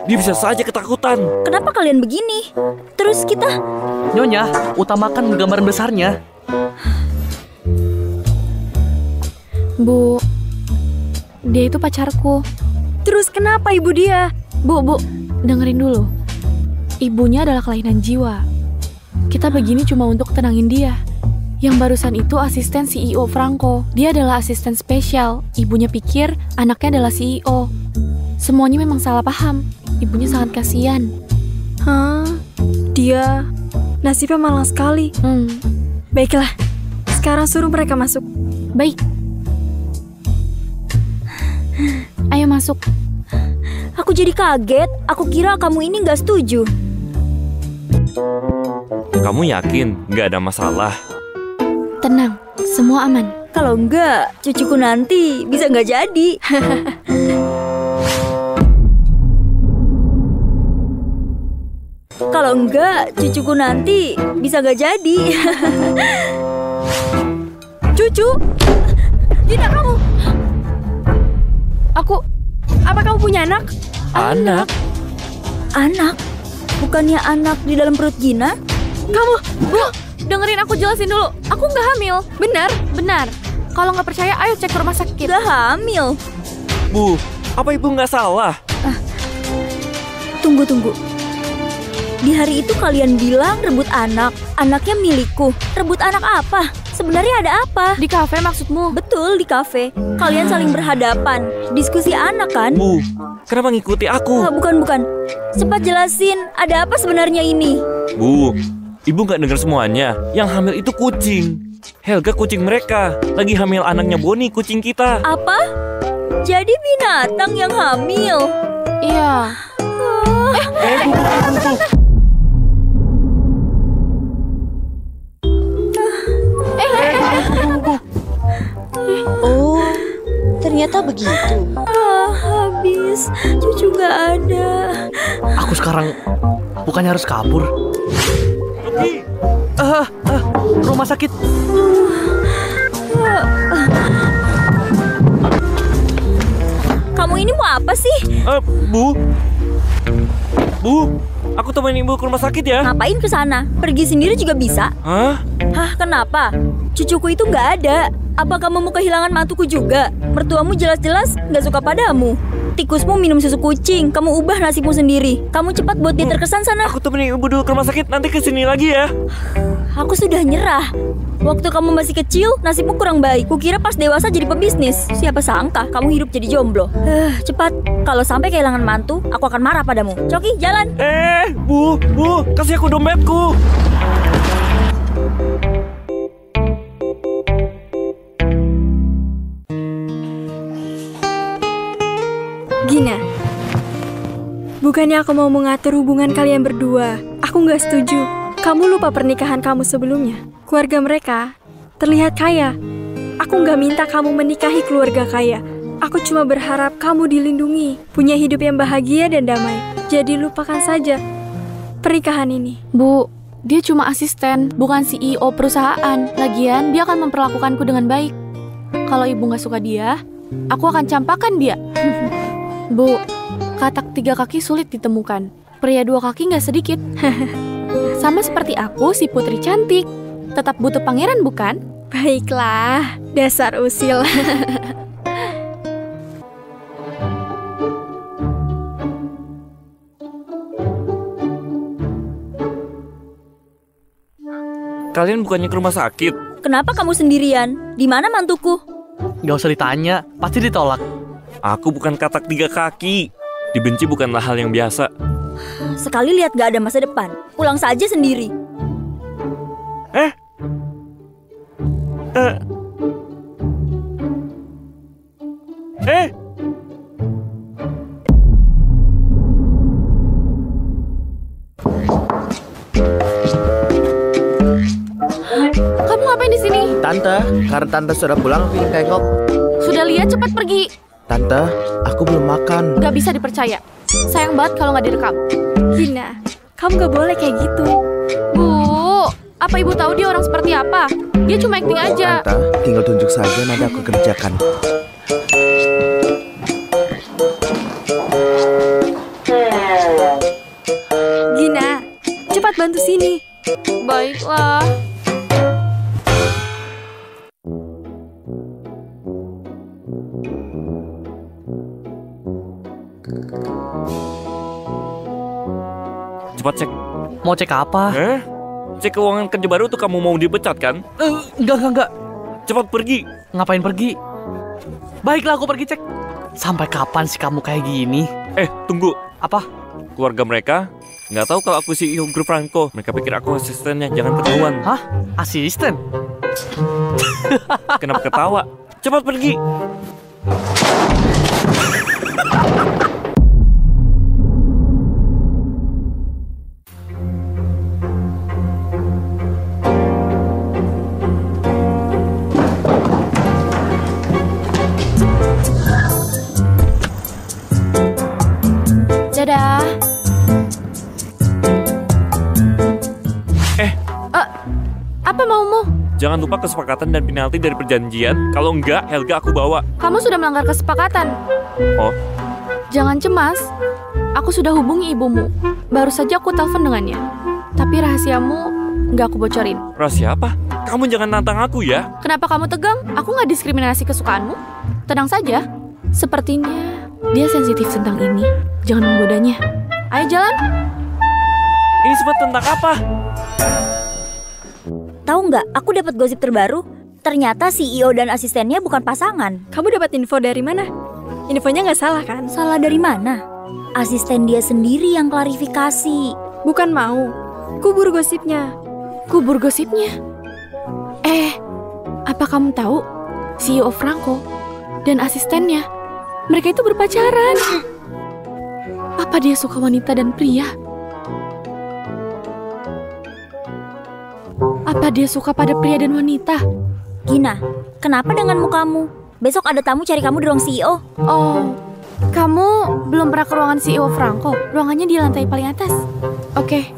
Dia bisa saja ketakutan. Kenapa kalian begini? Terus kita... Nyonya, utamakan gambaran besarnya. Bu, dia itu pacarku. Terus kenapa ibu dia? Bu, dengerin dulu. Ibunya adalah kelainan jiwa. Kita begini cuma untuk tenangin dia. Yang barusan itu asisten CEO Franco. Dia adalah asisten spesial. Ibunya pikir anaknya adalah CEO. Semuanya memang salah paham. Ibunya sangat kasihan. Hah? Dia nasibnya malang sekali. Baiklah, sekarang suruh mereka masuk. Baik. Ayo masuk. Aku jadi kaget. Aku kira kamu ini nggak setuju. Kamu yakin nggak ada masalah? Tenang, semua aman. Kalau enggak, cucuku nanti bisa nggak jadi. Kalau enggak, cucuku nanti bisa nggak jadi. Cucu? Tidak kamu. Apa kamu punya anak? Anak? Anak? Bukannya anak di dalam perut Gina? Kamu, Bu, dengerin aku jelasin dulu. Aku nggak hamil. Benar. Kalau nggak percaya, ayo cek ke rumah sakit. Nggak hamil. Bu, apa ibu nggak salah? Tunggu. Di hari itu kalian bilang rebut anak. Anaknya milikku. Rebut anak apa? Sebenarnya ada apa? Di kafe maksudmu? Betul, di kafe. Kalian saling berhadapan. Diskusi anak kan? Bu, kenapa ngikuti aku? Bukan. Cepat jelasin, ada apa sebenarnya ini? Bu, ibu nggak dengar semuanya. Yang hamil itu kucing. Helga kucing mereka. Lagi hamil anaknya Bonnie, kucing kita. Apa? Jadi binatang yang hamil? Iya. Oh, ternyata begitu. Habis. Cucu nggak ada. Aku sekarang bukannya harus kabur? Rumah sakit. Kamu ini mau apa sih? Bu, aku temenin ibu ke rumah sakit ya. Ngapain ke sana? Pergi sendiri juga bisa. Hah? Kenapa? Cucuku itu nggak ada. Apa kamu mau kehilangan mantuku juga? Mertuamu jelas-jelas nggak suka padamu. Tikusmu minum susu kucing. Kamu ubah nasibmu sendiri. Kamu cepat buat dia terkesan sana. Aku temenin ibu dulu ke rumah sakit, nanti kesini lagi ya. Aku sudah nyerah. Waktu kamu masih kecil, nasibmu kurang baik. Kukira pas dewasa jadi pebisnis. Siapa sangka kamu hidup jadi jomblo. Cepat. Kalau sampai kehilangan mantu, aku akan marah padamu. Coki, jalan. Bu, kasih aku dompetku. Gina, bukannya aku mau mengatur hubungan kalian berdua. Aku nggak setuju. Kamu lupa pernikahan kamu sebelumnya. Keluarga mereka terlihat kaya. Aku nggak minta kamu menikahi keluarga kaya. Aku cuma berharap kamu dilindungi, punya hidup yang bahagia dan damai. Jadi lupakan saja pernikahan ini. Bu, dia cuma asisten, bukan CEO perusahaan. Lagian, dia akan memperlakukanku dengan baik. Kalau ibu nggak suka dia, aku akan campakan dia. Bu, katak 3 kaki sulit ditemukan. Pria 2 kaki nggak sedikit. Sama seperti aku, si putri cantik. Tetap butuh pangeran, bukan? Baiklah, dasar usil. Kalian bukannya ke rumah sakit? Kenapa kamu sendirian? Di mana mantuku? Gak usah ditanya, pasti ditolak. Aku bukan katak 3 kaki. Dibenci bukanlah hal yang biasa. Sekali lihat gak ada masa depan. Pulang saja sendiri. Kamu ngapain di sini? Tante, karena tante sudah pulang, aku ingin tengok. Sudah lihat, cepat pergi. Tante, aku belum makan. Gak bisa dipercaya. Sayang banget kalau nggak direkam. Gina, kamu gak boleh kayak gitu. Bu, apa ibu tahu dia orang seperti apa? Dia cuma acting aja. Tante, tinggal tunjuk saja, nanti aku kerjakan. Gina, cepat bantu sini. Baiklah. Cepat cek. Mau cek apa? Cek keuangan kerja baru tuh kamu mau dipecat kan? Enggak. Cepat pergi. Ngapain pergi? Baiklah, aku pergi cek. Sampai kapan sih kamu kayak gini? Tunggu. Apa? Keluarga mereka nggak tahu kalau aku CEO grup Franco. Mereka pikir aku asistennya, jangan ketahuan. Hah? Asisten? Kenapa ketawa? Cepat pergi. Dadah. Apa maumu? Jangan lupa kesepakatan dan penalti dari perjanjian. Kalau enggak, Helga aku bawa. Kamu sudah melanggar kesepakatan. Oh, Jangan cemas. Aku sudah hubungi ibumu. Baru saja aku telepon dengannya. Tapi rahasiamu nggak aku bocorin. rahasia apa? Kamu jangan nantang aku ya. Kenapa kamu tegang? Aku nggak diskriminasi kesukaanmu. Tenang saja. Sepertinya dia sensitif tentang ini. Jangan menggodanya. Ayo jalan. Ini semua tentang apa? Tahu nggak, aku dapat gosip terbaru. Ternyata CEO dan asistennya bukan pasangan. Kamu dapat info dari mana? Infonya nggak salah kan? Salah dari mana? Asisten dia sendiri yang klarifikasi. Bukan mau. Kubur gosipnya. Kubur gosipnya. Apa kamu tahu? CEO Franco dan asistennya, mereka itu berpacaran. Apa dia suka wanita dan pria? Apa dia suka pada pria dan wanita? Gina, kenapa dengan mukamu? Besok ada tamu cari kamu di ruang CEO. Oh, kamu belum pernah ke ruangan CEO Franco? Ruangannya di lantai paling atas. Oke.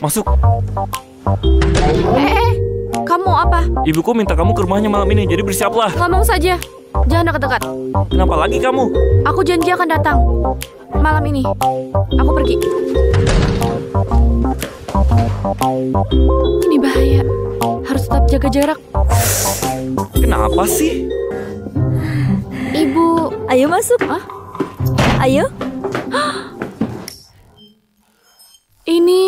Masuk. Kamu apa? Ibuku minta kamu ke rumahnya malam ini, jadi bersiaplah. Ngomong saja. Jangan dekat-dekat. Kenapa lagi kamu? Aku janji akan datang. Malam ini. Aku pergi. Ini bahaya. Harus tetap jaga jarak. Kenapa sih? Ibu. Ayo masuk. Ayo. Ini...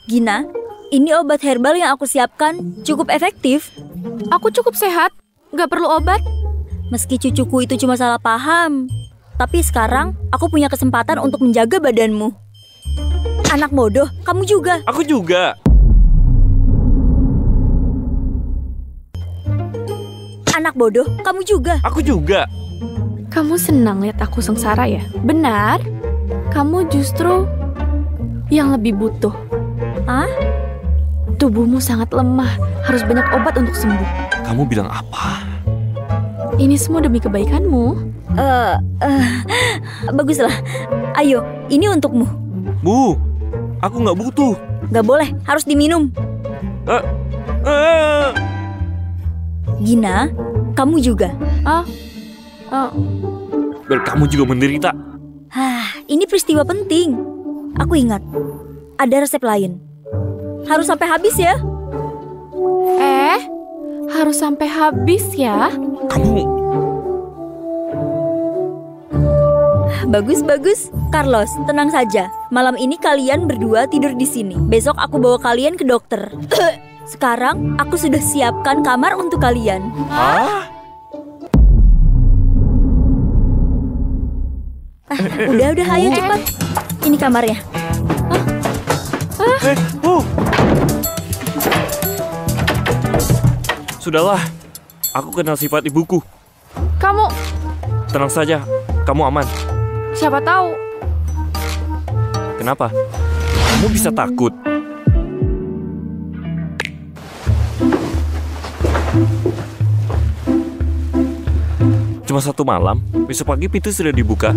Gina, ini obat herbal yang aku siapkan cukup efektif. Aku cukup sehat. Gak perlu obat. Meski cucuku itu cuma salah paham, tapi sekarang aku punya kesempatan untuk menjaga badanmu. Anak bodoh, kamu juga. Aku juga. Anak bodoh, kamu juga. Aku juga. Kamu senang lihat aku sengsara ya? Benar. Kamu justru yang lebih butuh. Hah? Tubuhmu sangat lemah. Harus banyak obat untuk sembuh. Kamu bilang apa? Ini semua demi kebaikanmu. Baguslah. Ayo, ini untukmu. Bu, aku nggak butuh. Gak boleh, harus diminum. Gina, kamu juga. Biar kamu juga menderita. Ini peristiwa penting. Aku ingat, ada resep lain. Harus sampai habis ya. Harus sampai habis ya. Kamu... Bagus. Carlos, tenang saja. Malam ini kalian berdua tidur di sini. Besok aku bawa kalian ke dokter. Sekarang aku sudah siapkan kamar untuk kalian. Udah, ayo cepat. Ini kamarnya. Sudahlah, aku kenal sifat ibuku. Kamu... Tenang saja, kamu aman. Siapa tahu. Kenapa? Kamu bisa takut. Cuma satu malam, besok pagi pintu sudah dibuka.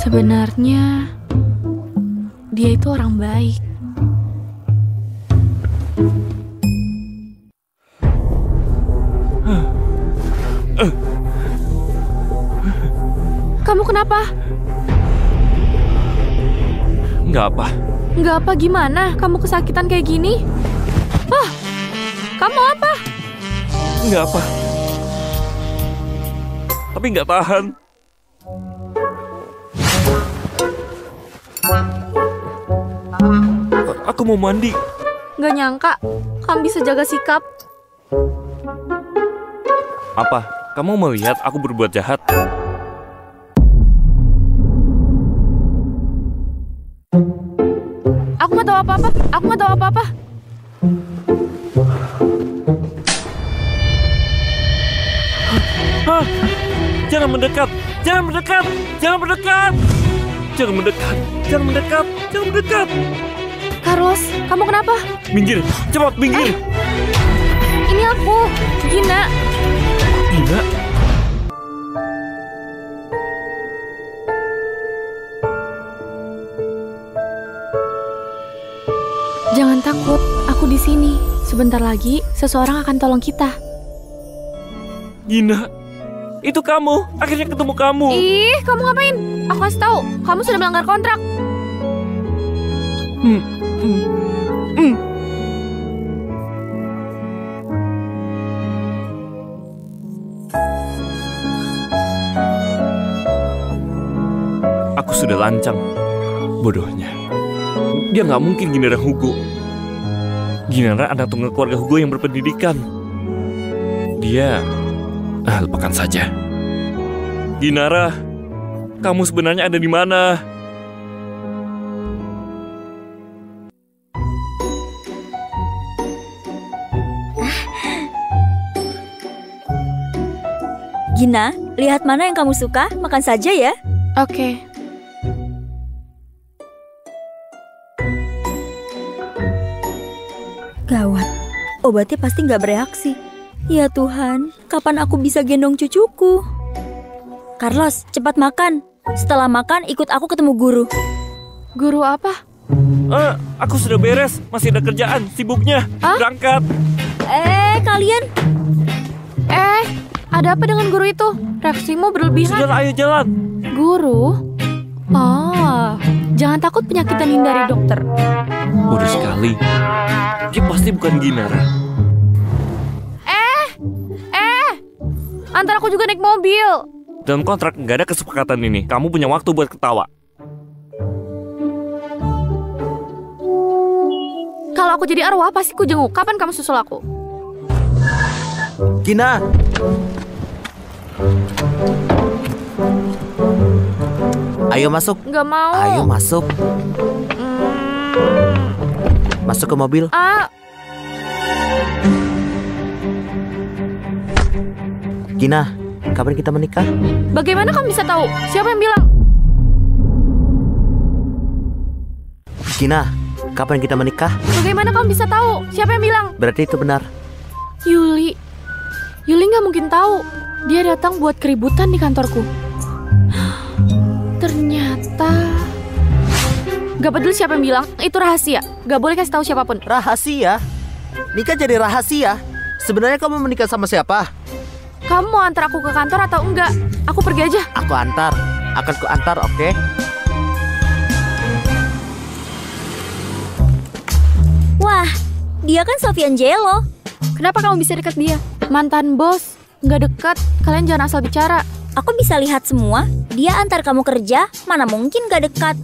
Sebenarnya dia itu orang baik. Kamu kenapa? Nggak apa. Nggak apa gimana? Kamu kesakitan kayak gini? Ah, kamu apa? Nggak apa. Tapi nggak tahan. Aku mau mandi. Nggak nyangka, kamu bisa jaga sikap. Apa? Kamu melihat aku berbuat jahat? Aku nggak tahu apa-apa. Aku nggak tahu apa-apa. Hah? Jangan mendekat! Jangan mendekat! Jangan mendekat! Jangan mendekat! Jangan mendekat! Jangan mendekat! Carlos, kamu kenapa? Minggir! Cepat minggir! Ini aku, Gina. Gina? Jangan takut, aku di sini. Sebentar lagi, seseorang akan tolong kita. Gina, itu kamu. Akhirnya ketemu kamu. Ih, kamu ngapain? Aku kasih tahu, kamu sudah melanggar kontrak. Aku sudah lancang. Bodohnya. Dia nggak mungkin Ginara Hugo. Ginara anak tunggal keluarga Hugo yang berpendidikan. Dia... lupakan saja. Ginara, kamu sebenarnya ada di mana? Gina, lihat mana yang kamu suka, makan saja ya. Oke. Gawat, obatnya pasti nggak bereaksi. Ya Tuhan, kapan aku bisa gendong cucuku? Carlos, cepat makan. Setelah makan, ikut aku ketemu guru. Guru apa? Aku sudah beres. Masih ada kerjaan, sibuknya. Berangkat. Kalian? Ada apa dengan guru itu? Reaksimu berlebihan. Sudah, ayo jalan. Guru? Oh, jangan takut penyakitan hindari dokter. Bodoh sekali. Dia pasti bukan Ginara. Antar aku juga naik mobil. Dalam kontrak nggak ada kesepakatan ini. Kamu punya waktu buat ketawa. Kalau aku jadi arwah, pasti ku jenguk. Kapan kamu susul aku? Gina! Ayo masuk. Nggak mau. Ayo masuk. Masuk ke mobil. Gina, kapan kita menikah? Bagaimana kamu bisa tahu? Siapa yang bilang? Gina, kapan kita menikah? Bagaimana kamu bisa tahu? Siapa yang bilang? Berarti itu benar. Yuli nggak mungkin tahu. Dia datang buat keributan di kantorku. Ternyata gak peduli siapa yang bilang, itu rahasia. Gak boleh kasih tahu siapapun. Rahasia? Nikah jadi rahasia? Sebenarnya kamu menikah sama siapa? Kamu mau antar aku ke kantor atau enggak? Aku pergi aja. Aku antar. Akan ku antar, oke? Wah, dia kan Sofian Jello. Kenapa kamu bisa dekat dia? Mantan bos. Nggak dekat. Kalian jangan asal bicara. Aku bisa lihat semua. Dia antar kamu kerja, mana mungkin gak dekat.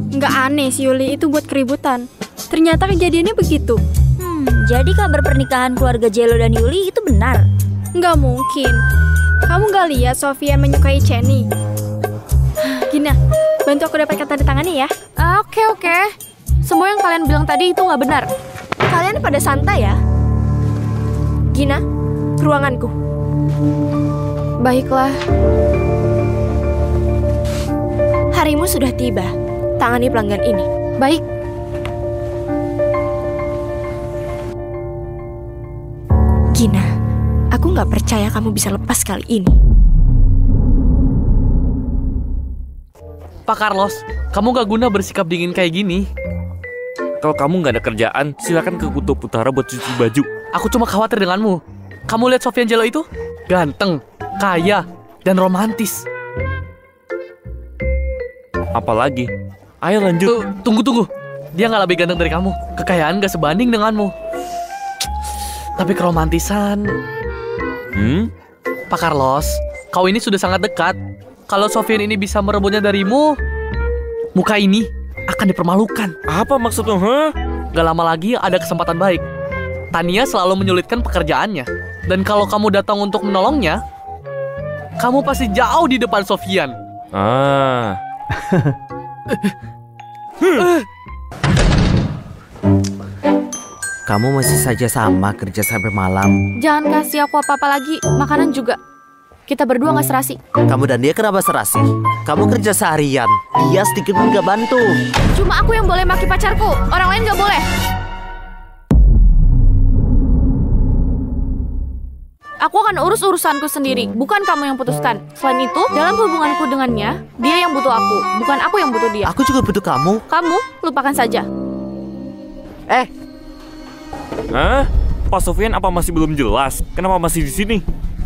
Nggak aneh si Yuli itu buat keributan. Ternyata kejadiannya begitu. Jadi kabar pernikahan keluarga Jello dan Yuli itu benar? Nggak mungkin. Kamu nggak lihat Sofian menyukai Chenny? Gina, bantu aku dapatkan tanda tangannya ya. Oke. Semua yang kalian bilang tadi itu nggak benar. Kalian pada santai ya. Gina, ke ruanganku. Baiklah. Harimu sudah tiba. Tangani pelanggan ini. Baik. Gina, aku nggak percaya kamu bisa lepas kali ini. Pak Carlos, kamu gak guna bersikap dingin kayak gini. Kalau kamu nggak ada kerjaan, silakan ke Kutub Utara buat cuci baju. Aku cuma khawatir denganmu. Kamu lihat Sofyan Jello itu? Ganteng, kaya, dan romantis. Apalagi? Ayo lanjut. Tunggu. Dia nggak lebih ganteng dari kamu. Kekayaan nggak sebanding denganmu. Tapi keromantisan... Pak Carlos, kau ini sudah sangat dekat. Kalau Sofyan ini bisa merebutnya darimu, muka ini akan dipermalukan. Apa maksudmu, huh? Gak lama lagi ada kesempatan baik. Tania selalu menyulitkan pekerjaannya. Dan kalau kamu datang untuk menolongnya, kamu pasti jauh di depan Sofyan. Kamu masih saja sama kerja sampai malam. Jangan kasih aku apa-apa lagi, makanan juga. Kita berdua nggak serasi. Kamu dan dia kenapa serasi? Kamu kerja seharian, dia sedikit pun gak bantu. Cuma aku yang boleh maki pacarku, orang lain nggak boleh. Aku akan urus urusanku sendiri, bukan kamu yang putuskan. Selain itu, dalam hubunganku dengannya, dia yang butuh aku, bukan aku yang butuh dia. Aku juga butuh kamu. Kamu, lupakan saja. Hah? Pak Sofyan apa masih belum jelas? Kenapa masih di sini?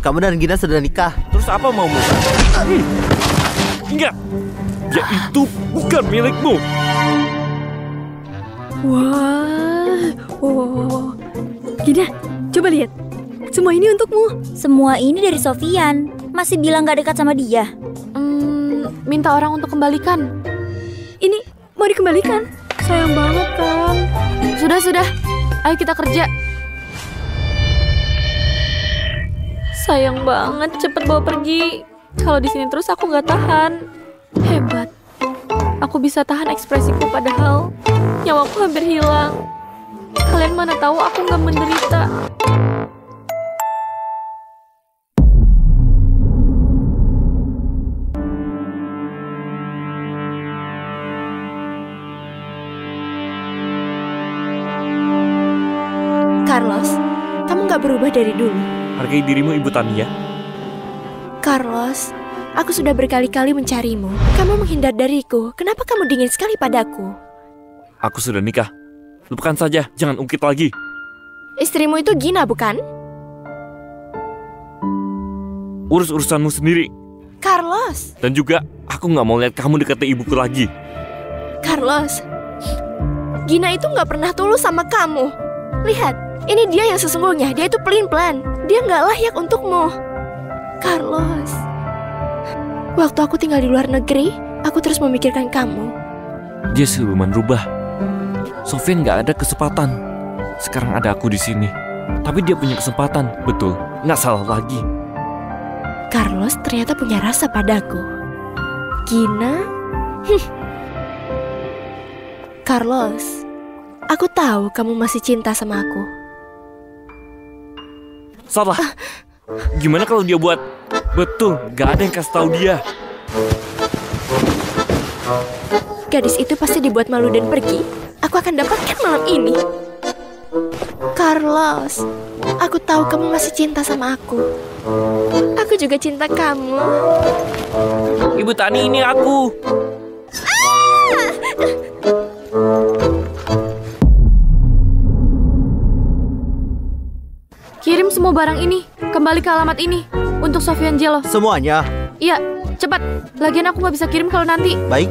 Kamu dan Gina sudah nikah. Terus apa maumu? Ingat, dia itu bukan milikmu. Wow. Gina, coba lihat. Semua ini untukmu. Semua ini dari Sofyan. Masih bilang gak dekat sama dia. Minta orang untuk kembalikan. Ini mau dikembalikan. Sayang banget kan. Sudah. Ayo kita kerja. Sayang banget, cepet bawa pergi. Kalau di sini terus aku nggak tahan. Hebat. Aku bisa tahan ekspresiku padahal nyawaku hampir hilang. Kalian mana tahu aku nggak menderita. Carlos, kamu nggak berubah dari dulu. Hargai dirimu, Ibu Tania. Carlos, aku sudah berkali-kali mencarimu. Kamu menghindar dariku. Kenapa kamu dingin sekali padaku? Aku sudah nikah. Lupakan saja, jangan ungkit lagi. Istrimu itu Gina, bukan? Urus urusanmu sendiri. Carlos. Dan juga, aku nggak mau lihat kamu dekati ibuku lagi. Carlos, Gina itu nggak pernah tulus sama kamu. Lihat. Ini dia yang sesungguhnya, dia itu pelin-pelan. Dia nggak layak untukmu. Carlos. Waktu aku tinggal di luar negeri, aku terus memikirkan kamu. Dia siluman rubah. Sofyan nggak ada kesempatan. Sekarang ada aku di sini. Tapi dia punya kesempatan, betul. Nggak salah lagi. Carlos ternyata punya rasa padaku. Gina? Carlos, aku tahu kamu masih cinta sama aku. Salah. Gimana kalau dia buat? Betul, gak ada yang kasih tahu dia. Gadis itu pasti dibuat malu dan pergi. Aku akan dapatkan malam ini. Carlos, aku tahu kamu masih cinta sama aku. Aku juga cinta kamu. Ibu Tani, ini aku. Kirim semua barang ini, kembali ke alamat ini, untuk Sofyan Jello. Semuanya? Iya, cepat. Lagian aku nggak bisa kirim kalau nanti. Baik.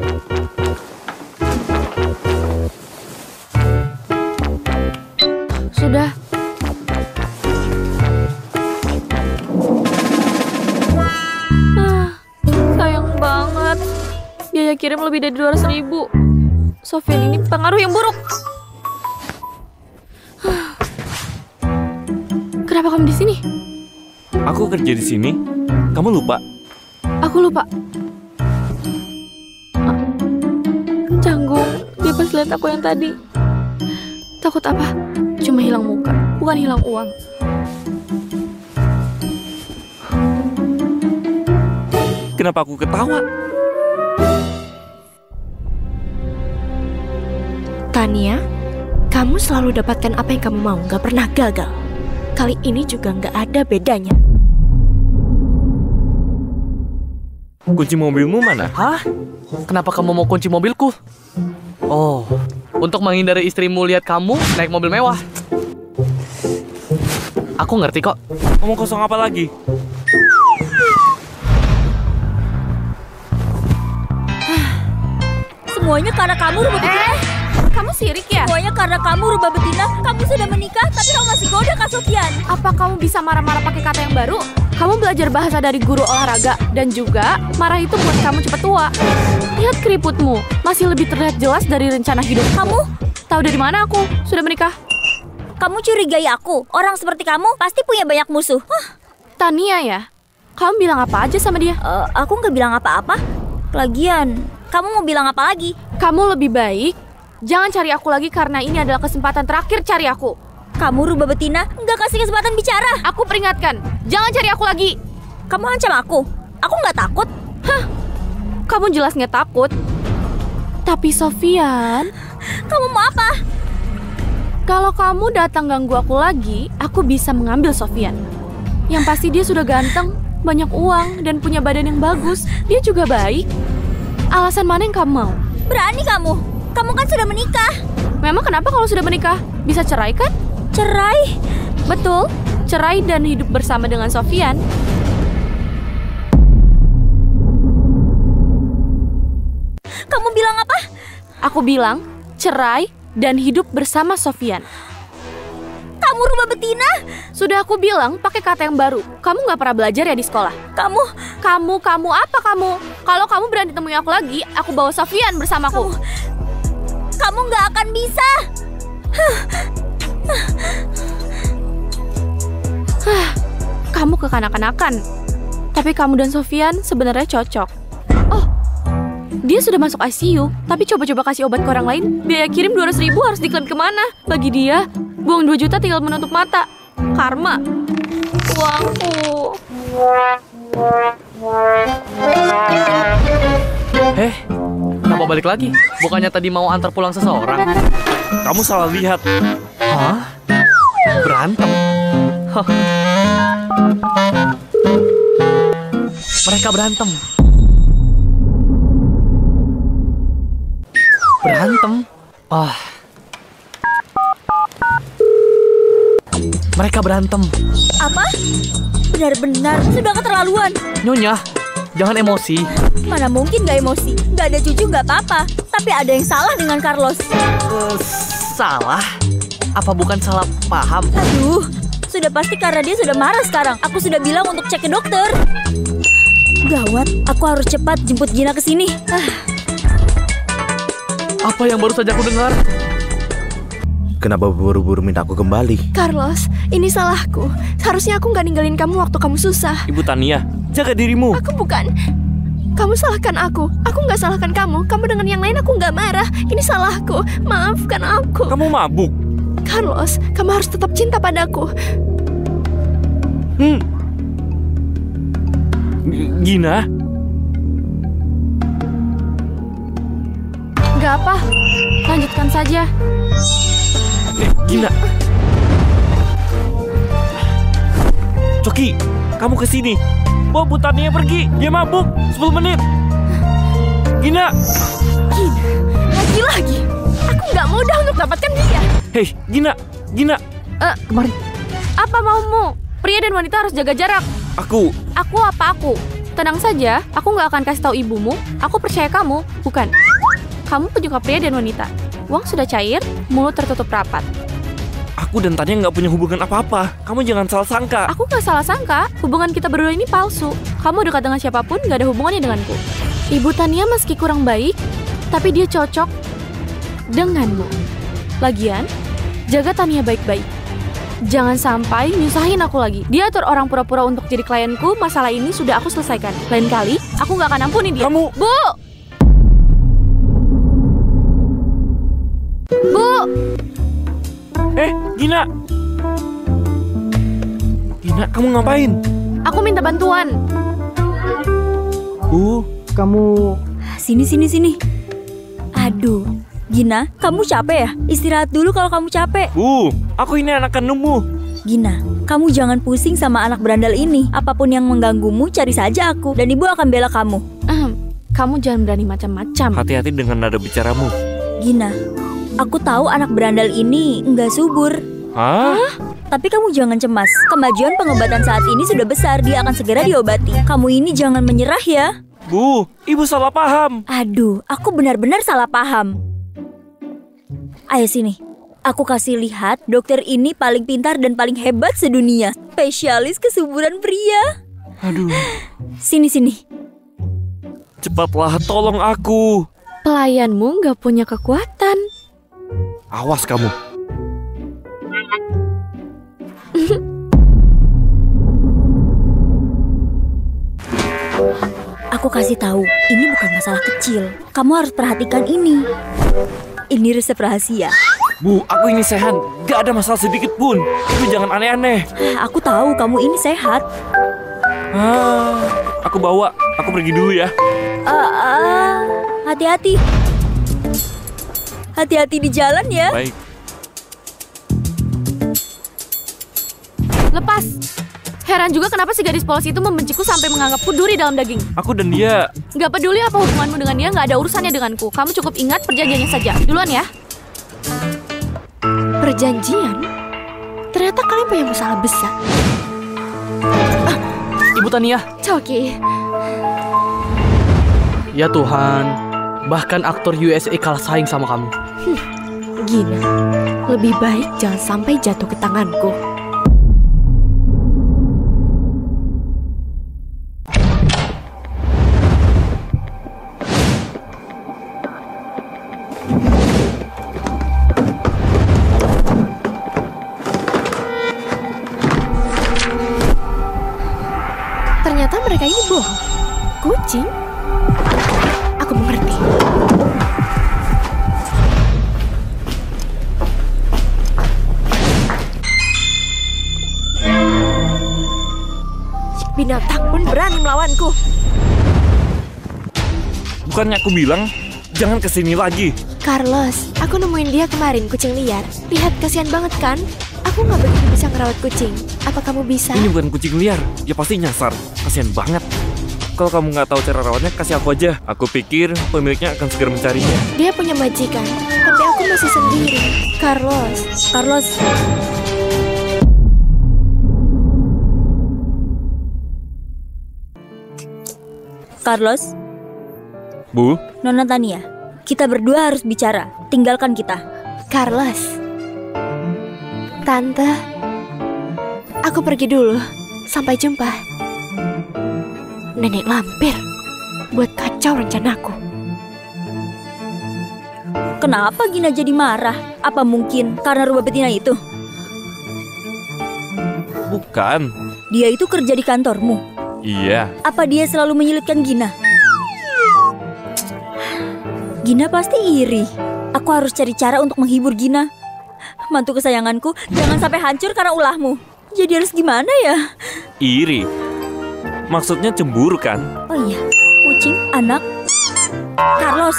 Sudah. Sayang banget. Biaya kirim lebih dari 200.000. Sofyan ini pengaruh yang buruk. Kenapa kamu di sini? Aku kerja di sini. Kamu lupa? Aku lupa. Canggung. Dia pas lihat aku yang tadi. Takut apa? Cuma hilang muka, bukan hilang uang. Kenapa aku ketawa? Tania, kamu selalu dapatkan apa yang kamu mau, gak pernah gagal. Kali ini juga nggak ada bedanya. Kunci mobilmu mana? Hah? Kenapa kamu mau kunci mobilku? Oh, untuk menghindari istrimu lihat kamu naik mobil mewah. Aku ngerti kok. Ngomong kosong apa lagi? Semuanya karena kamu rubah betina. Kamu sirik ya? Semuanya karena kamu rubah betina. Kamu sudah menikah, tapi kamu masih goda Kak Sofyan. Apa kamu bisa marah-marah pakai kata yang baru? Kamu belajar bahasa dari guru olahraga. Dan juga, marah itu buat kamu cepat tua. Lihat keriputmu, masih lebih terlihat jelas dari rencana hidup. Kamu tahu dari mana aku sudah menikah? Kamu curigai aku. Orang seperti kamu pasti punya banyak musuh. Tania ya? Kamu bilang apa aja sama dia? Aku nggak bilang apa-apa. Lagian, kamu mau bilang apa lagi? Kamu lebih baik jangan cari aku lagi karena ini adalah kesempatan terakhir cari aku. Kamu rubah betina, nggak kasih kesempatan bicara. Aku peringatkan, jangan cari aku lagi. Kamu ancam aku? Aku nggak takut. Kamu jelas nggak takut. Tapi Sofyan, kamu mau apa? Kalau kamu datang ganggu aku lagi, aku bisa mengambil Sofyan. Yang pasti dia sudah ganteng, banyak uang, dan punya badan yang bagus. Dia juga baik. Alasan mana yang kamu mau? Berani kamu? Kamu kan sudah menikah. Memang kenapa kalau sudah menikah? Bisa cerai kan? Cerai? Betul, cerai dan hidup bersama dengan Sofyan. Kamu bilang apa? Aku bilang cerai dan hidup bersama Sofyan. Kamu rubah betina? Sudah aku bilang pakai kata yang baru. Kamu nggak pernah belajar ya di sekolah? Kamu apa kamu? Kalau kamu berani temui aku lagi, aku bawa Sofyan bersamaku. Kamu nggak akan bisa. Kamu kekanak-kanakan. Tapi kamu dan Sofyan sebenarnya cocok. Oh, dia sudah masuk ICU. Tapi coba-coba kasih obat ke orang lain. Biaya kirim 200.000 harus diklaim kemana? Bagi dia, buang 2 juta tinggal menutup mata. Karma. Uangku. Kenapa balik lagi? Bukannya tadi mau antar pulang seseorang? Kamu salah lihat. Hah? Berantem? Hah. Mereka berantem. Berantem? Mereka berantem. Apa? Benar-benar sudah keterlaluan. Nyonya, jangan emosi. Mana mungkin gak emosi? Gak ada cucu gak apa-apa. Tapi ada yang salah dengan Carlos. Salah? Apa bukan salah paham? Aduh, sudah pasti karena dia sudah marah sekarang. Aku sudah bilang untuk cek ke dokter. Gawat, aku harus cepat jemput Gina ke sini. Apa yang baru saja aku dengar? Kenapa buru-buru minta aku kembali? Carlos, ini salahku. Seharusnya aku nggak ninggalin kamu waktu kamu susah. Ibu Tania, jaga dirimu. Aku bukan. Kamu salahkan aku. Aku nggak salahkan kamu. Kamu dengan yang lain aku nggak marah. Ini salahku. Maafkan aku. Kamu mabuk. Carlos, kamu harus tetap cinta padaku. Gina? Gak apa, lanjutkan saja. Gina. Coki, kamu kesini. Bawa Bu Tania pergi. Dia mabuk. 10 menit. Gina. Lagi-lagi. Aku nggak mudah untuk dapatkan dia. Hei, Gina. Gina. Kemarin. Apa maumu? Pria dan wanita harus jaga jarak. Aku. Aku apa aku? Tenang saja, aku nggak akan kasih tahu ibumu. Aku percaya kamu, bukan? Kamu penyuka pria dan wanita. Uang sudah cair, mulut tertutup rapat. Aku dan Tania nggak punya hubungan apa-apa. Kamu jangan salah sangka. Aku nggak salah sangka. Hubungan kita berdua ini palsu. Kamu dekat dengan siapapun, nggak ada hubungannya denganku. Ibu Tania meski kurang baik, tapi dia cocok denganmu. Lagian, jaga Tania baik-baik. Jangan sampai nyusahin aku lagi. Dia atur orang pura-pura untuk jadi klienku. Masalah ini sudah aku selesaikan. Lain kali, aku nggak akan ampuni dia. Kamu... Bu! Bu! Gina! Gina, kamu ngapain? Aku minta bantuan. Kamu... Sini. Aduh, Gina, kamu capek ya? Istirahat dulu kalau kamu capek. Aku ini anak kandungmu. Gina, kamu jangan pusing sama anak berandal ini. Apapun yang mengganggumu, cari saja aku. Dan ibu akan bela kamu. Kamu jangan berani macam-macam. Hati-hati dengan nada bicaramu. Gina, aku tahu anak berandal ini nggak subur. Hah? Tapi kamu jangan cemas. Kemajuan pengobatan saat ini sudah besar. Dia akan segera diobati. Kamu ini jangan menyerah ya. Bu, ibu salah paham. Aduh, aku benar-benar salah paham. Ayo sini. Aku kasih lihat, dokter ini paling pintar dan paling hebat sedunia. Spesialis kesuburan pria. Aduh. Sini. Cepatlah, tolong aku. Pelayanmu nggak punya kekuatan. Awas kamu. Aku kasih tahu, ini bukan masalah kecil. Kamu harus perhatikan ini. Ini resep rahasia. Bu, aku ini sehat. Gak ada masalah sedikit pun. Ibu jangan aneh-aneh. Aku tahu kamu ini sehat. Aku bawa. Aku pergi dulu ya. Hati-hati. Hati-hati di jalan ya. Baik. Lepas. Heran juga kenapa si gadis polos itu membenciku sampai menganggapku duri dalam daging. Aku dan dia. Gak peduli apa hubunganmu dengan dia, gak ada urusannya denganku. Kamu cukup ingat perjanjiannya saja. Duluan ya. Perjanjian? Ternyata kalian punya masalah besar. Ibu Tania. Coki. Ya Tuhan, bahkan aktor USA kalah saing sama kamu. Gina, lebih baik jangan sampai jatuh ke tanganku. Ternyata mereka ini bohong. Kucing? Aku mengerti. Binatang pun berani melawanku. Bukannya aku bilang jangan kesini lagi. Carlos, aku nemuin dia kemarin, kucing liar. Lihat, kasihan banget kan? Aku nggak begitu bisa ngerawat kucing. Apa kamu bisa? Ini bukan kucing liar. Dia pasti nyasar. Kasihan banget. Kalau kamu nggak tahu cara rawatnya, kasih aku aja. Aku pikir pemiliknya akan segera mencarinya. Dia punya majikan, tapi aku masih sendiri. Carlos. Carlos. Bu? Nona Tania, kita berdua harus bicara. Tinggalkan kita. Carlos. Tante. Aku pergi dulu. Sampai jumpa. Nenek lampir. Buat kacau rencanaku. Kenapa Gina jadi marah? Apa mungkin karena rubah betina itu? Bukan. Dia itu kerja di kantormu. Iya. Apa dia selalu menyulitkan Gina? Gina pasti iri. Aku harus cari cara untuk menghibur Gina. Mantu kesayanganku, jangan sampai hancur karena ulahmu. Jadi harus gimana ya? Iri? Maksudnya cemburu kan? Oh iya, kucing, anak. Carlos,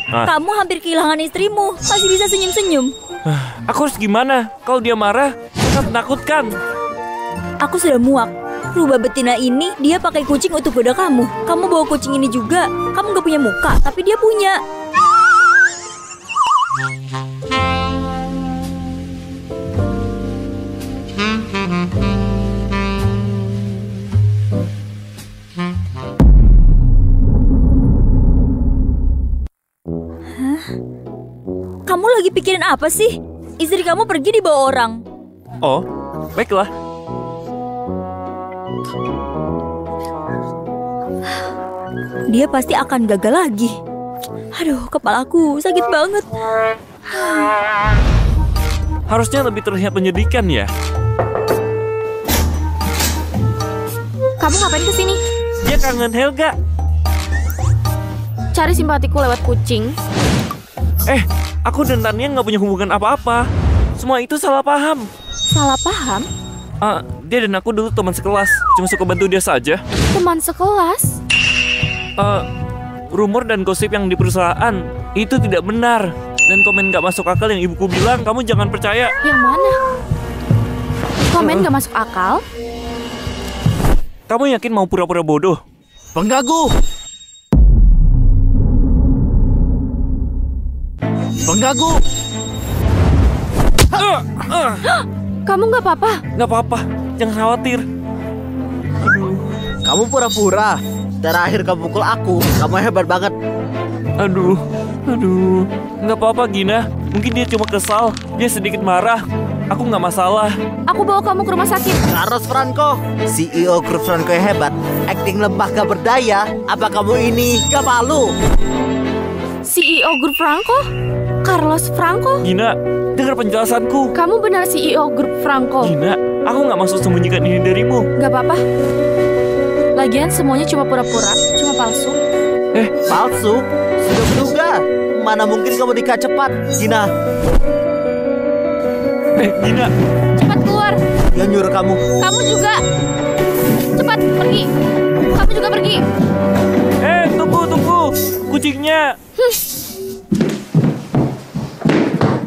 kamu hampir kehilangan istrimu. Masih bisa senyum-senyum. Aku harus gimana? Kalau dia marah, sangat menakutkan. Aku sudah muak. Rubah betina ini, dia pakai kucing untuk goda kamu. Kamu bawa kucing ini juga. Kamu gak punya muka, tapi dia punya. Kamu lagi pikirin apa sih? Istri kamu pergi dibawa orang. Oh, baiklah. Dia pasti akan gagal lagi. Aduh, kepalaku sakit banget. Harusnya lebih terlihat menyedihkan ya. Kamu ngapain kesini? Dia kangen Helga. Cari simpatiku lewat kucing. Aku dan Tania nggak punya hubungan apa-apa. Semua itu salah paham. Salah paham? Dia dan aku dulu teman sekelas. Cuma suka bantu dia saja. Teman sekelas? Rumor dan gosip yang di perusahaan itu tidak benar. Dan komen nggak masuk akal yang ibuku bilang, kamu jangan percaya. Yang mana? Komen nggak masuk akal? Kamu yakin mau pura-pura bodoh? Pengganggu! Pengganggu! Kamu nggak apa-apa? Nggak apa-apa, jangan khawatir. Kamu pura-pura. Terakhir kamu pukul aku. Kamu hebat banget. Aduh, nggak apa-apa Gina. Mungkin dia cuma kesal, dia sedikit marah. Aku nggak masalah. Aku bawa kamu ke rumah sakit. Carlos Franco, CEO grup Franco yang hebat. Acting lemah gak berdaya. Apa kamu ini gak malu? CEO grup Franco? Carlos Franco? Gina, dengar penjelasanku. Kamu benar CEO grup Franco? Gina, aku nggak maksud sembunyikan ini darimu. Gak apa-apa. Lagian semuanya cuma pura-pura, cuma palsu. Palsu? Sudah menduga. Mana mungkin kamu nikah cepat, Gina? Gina, Cepat keluar. Yang nyuruh kamu. Kamu juga. Cepat pergi. Kamu juga pergi. Tunggu. Kucingnya.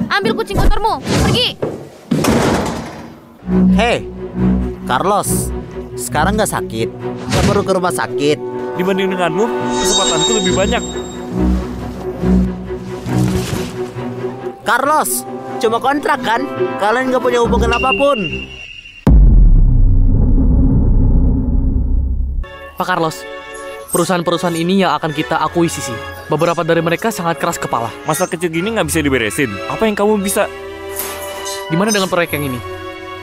Ambil kucing kotormu. Pergi. Hei, Carlos. Sekarang gak sakit. Gak perlu ke rumah sakit. Dibanding denganmu, kesempatanku lebih banyak. Carlos, cuma kontrak kan? Kalian gak punya hubungan apapun. Pak Carlos, perusahaan-perusahaan ini yang akan kita akuisisi. Beberapa dari mereka sangat keras kepala. Masalah kecil gini nggak bisa diberesin. Apa yang kamu bisa? Gimana dengan proyek yang ini?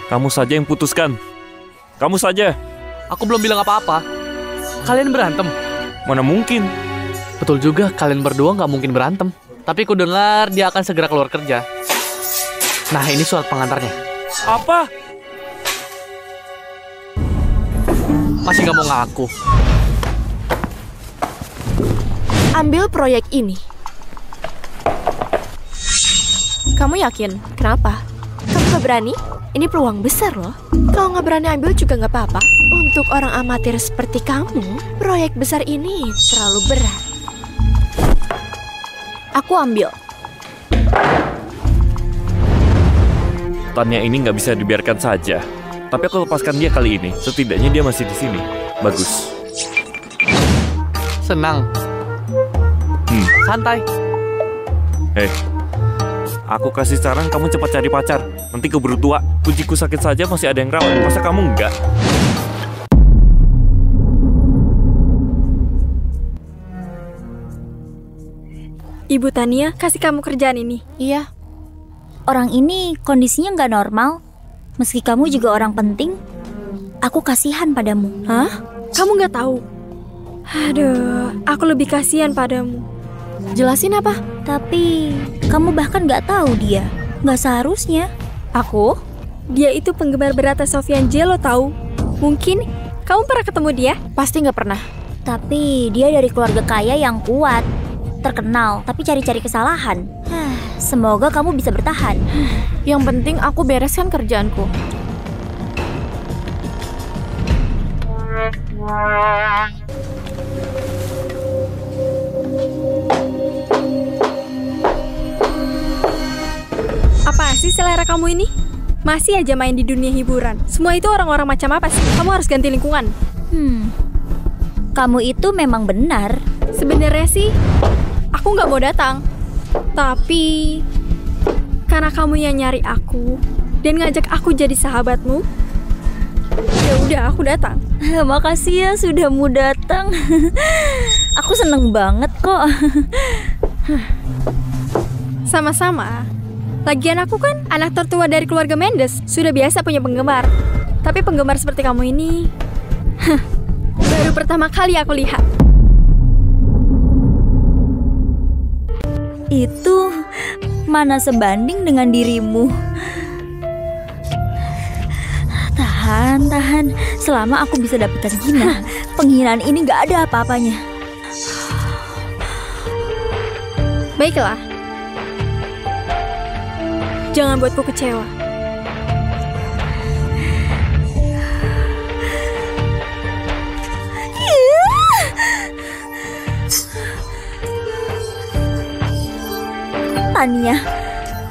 Kamu saja yang putuskan. Kamu saja. Aku belum bilang apa-apa. Kalian berantem? Mana mungkin? Betul juga, kalian berdua nggak mungkin berantem. Tapi ku dengar dia akan segera keluar kerja. Nah, ini surat pengantarnya. Apa? Masih nggak mau ngaku. Ambil proyek ini. Kamu yakin? Kenapa? Kamu gak berani? Ini peluang besar loh. Kalau nggak berani ambil juga nggak apa-apa. Untuk orang amatir seperti kamu, proyek besar ini terlalu berat. Aku ambil. Tanya ini nggak bisa dibiarkan saja. Tapi aku lepaskan dia kali ini. Setidaknya dia masih di sini. Bagus. Senang. Santai. Aku kasih saran kamu cepat cari pacar. Nanti keburu tua. Kunciku sakit saja masih ada yang rawat. Masa kamu enggak? Ibu Tania kasih kamu kerjaan ini. Iya. Orang ini kondisinya nggak normal. Meski kamu juga orang penting, aku kasihan padamu. Hah? Kamu nggak tahu? Aduh, aku lebih kasihan padamu. Jelasin apa? Tapi kamu bahkan nggak tahu dia. Nggak seharusnya. Aku? Dia itu penggemar berat Sofian Jello tahu. Mungkin kamu pernah ketemu dia? Pasti nggak pernah. Tapi dia dari keluarga kaya yang kuat. Terkenal, tapi cari-cari kesalahan. Semoga kamu bisa bertahan. Yang penting aku bereskan kerjaanku. Apa sih selera kamu ini? Masih aja main di dunia hiburan. Semua itu orang-orang macam apa sih? Kamu harus ganti lingkungan. Kamu itu memang benar. Sebenarnya sih, aku nggak mau datang. Tapi karena kamu yang nyari aku dan ngajak aku jadi sahabatmu, ya udah aku datang. Makasih ya sudah mau datang. Aku seneng banget kok. Sama-sama. Lagian aku kan anak tertua dari keluarga Mendes. Sudah biasa punya penggemar. Tapi penggemar seperti kamu ini baru pertama kali aku lihat. Itu mana sebanding dengan dirimu. Tahan. Selama aku bisa dapatkan Gina, penghinaan ini gak ada apa-apanya. Baiklah. Jangan buatku kecewa. Tania,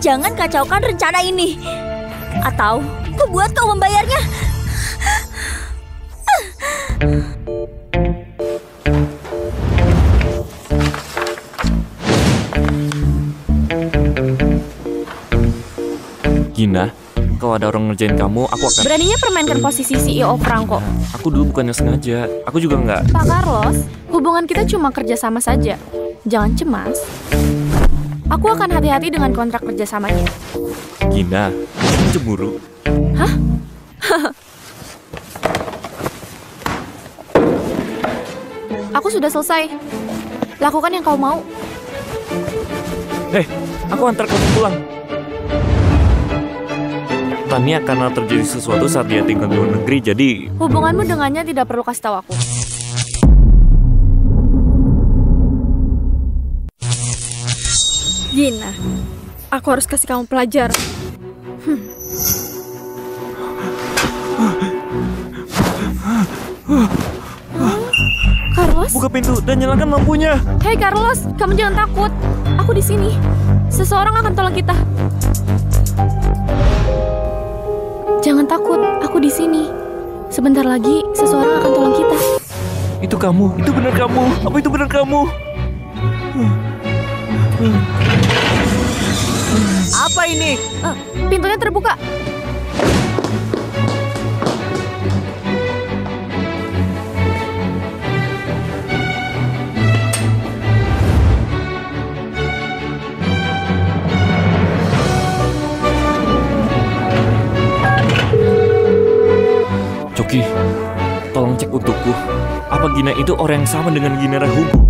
jangan kacaukan rencana ini. Atau aku buat kau membayarnya. Gina, kalau ada orang ngerjain kamu, aku akan... Beraninya permainkan posisi CEO Franco. Aku dulu bukannya sengaja. Aku juga nggak... Pak Carlos, hubungan kita cuma kerjasama saja. Jangan cemas. Aku akan hati-hati dengan kontrak kerjasamanya. Gina, kamu cemburu. Hah? Aku sudah selesai. Lakukan yang kau mau. Aku antar kamu pulang. Tania karena terjadi sesuatu saat dia tinggal di luar negeri, jadi... Hubunganmu dengannya tidak perlu kasih tahu aku. Gina, aku harus kasih kamu pelajaran. Carlos? Buka pintu dan nyalakan lampunya. Hei Carlos, kamu jangan takut. Aku di sini. Seseorang akan tolong kita. Jangan takut, aku di sini. Sebentar lagi, seseorang akan tolong kita. Itu kamu, itu benar kamu. Apa itu benar kamu? Apa ini? Pintunya terbuka. Coki, tolong cek untukku. Apa Gina itu orang yang sama dengan Gina Hugo?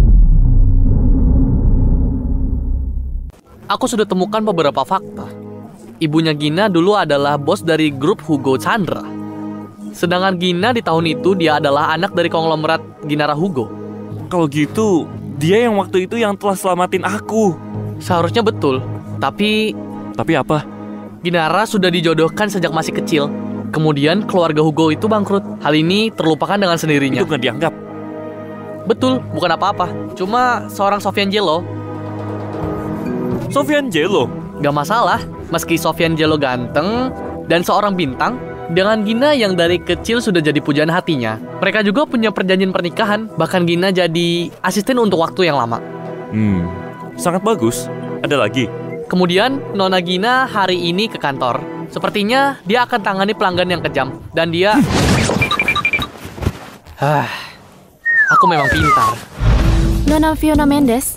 Aku sudah temukan beberapa fakta. Ibunya Gina dulu adalah bos dari grup Hugo Chandra. Sedangkan Gina di tahun itu dia adalah anak dari konglomerat Ginara Hugo. Kalau gitu, dia yang waktu itu yang telah selamatin aku. Seharusnya betul, tapi apa? Ginara sudah dijodohkan sejak masih kecil. Kemudian keluarga Hugo itu bangkrut. Hal ini terlupakan dengan sendirinya. Itu nggak dianggap. Betul, bukan apa-apa. Cuma seorang Sofian Jello. Sofian Jello? Gak masalah, meski Sofian Jello ganteng dan seorang bintang, dengan Gina yang dari kecil sudah jadi pujaan hatinya. Mereka juga punya perjanjian pernikahan, bahkan Gina jadi asisten untuk waktu yang lama. Sangat bagus. Ada lagi? Kemudian, Nona Gina hari ini ke kantor. Sepertinya dia akan tangani pelanggan yang kejam. Dan dia... Aku memang pintar. Nona Fiona Mendes,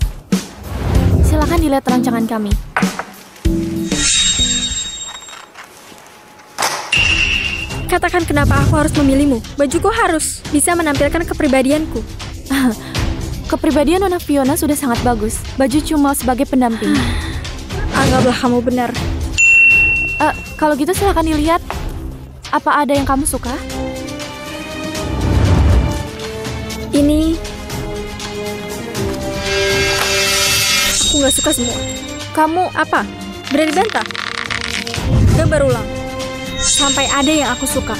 silakan dilihat rancangan kami. Katakan kenapa aku harus memilihmu. Bajuku harus bisa menampilkan kepribadianku. Kepribadian Nona Fiona sudah sangat bagus. Baju cuma sebagai pendamping. Anggaplah kamu benar. Kalau gitu silakan dilihat. Apa ada yang kamu suka? Ini... Aku nggak suka semua. Kamu apa? Berani bantah? Gambar ulang. Sampai ada yang aku suka.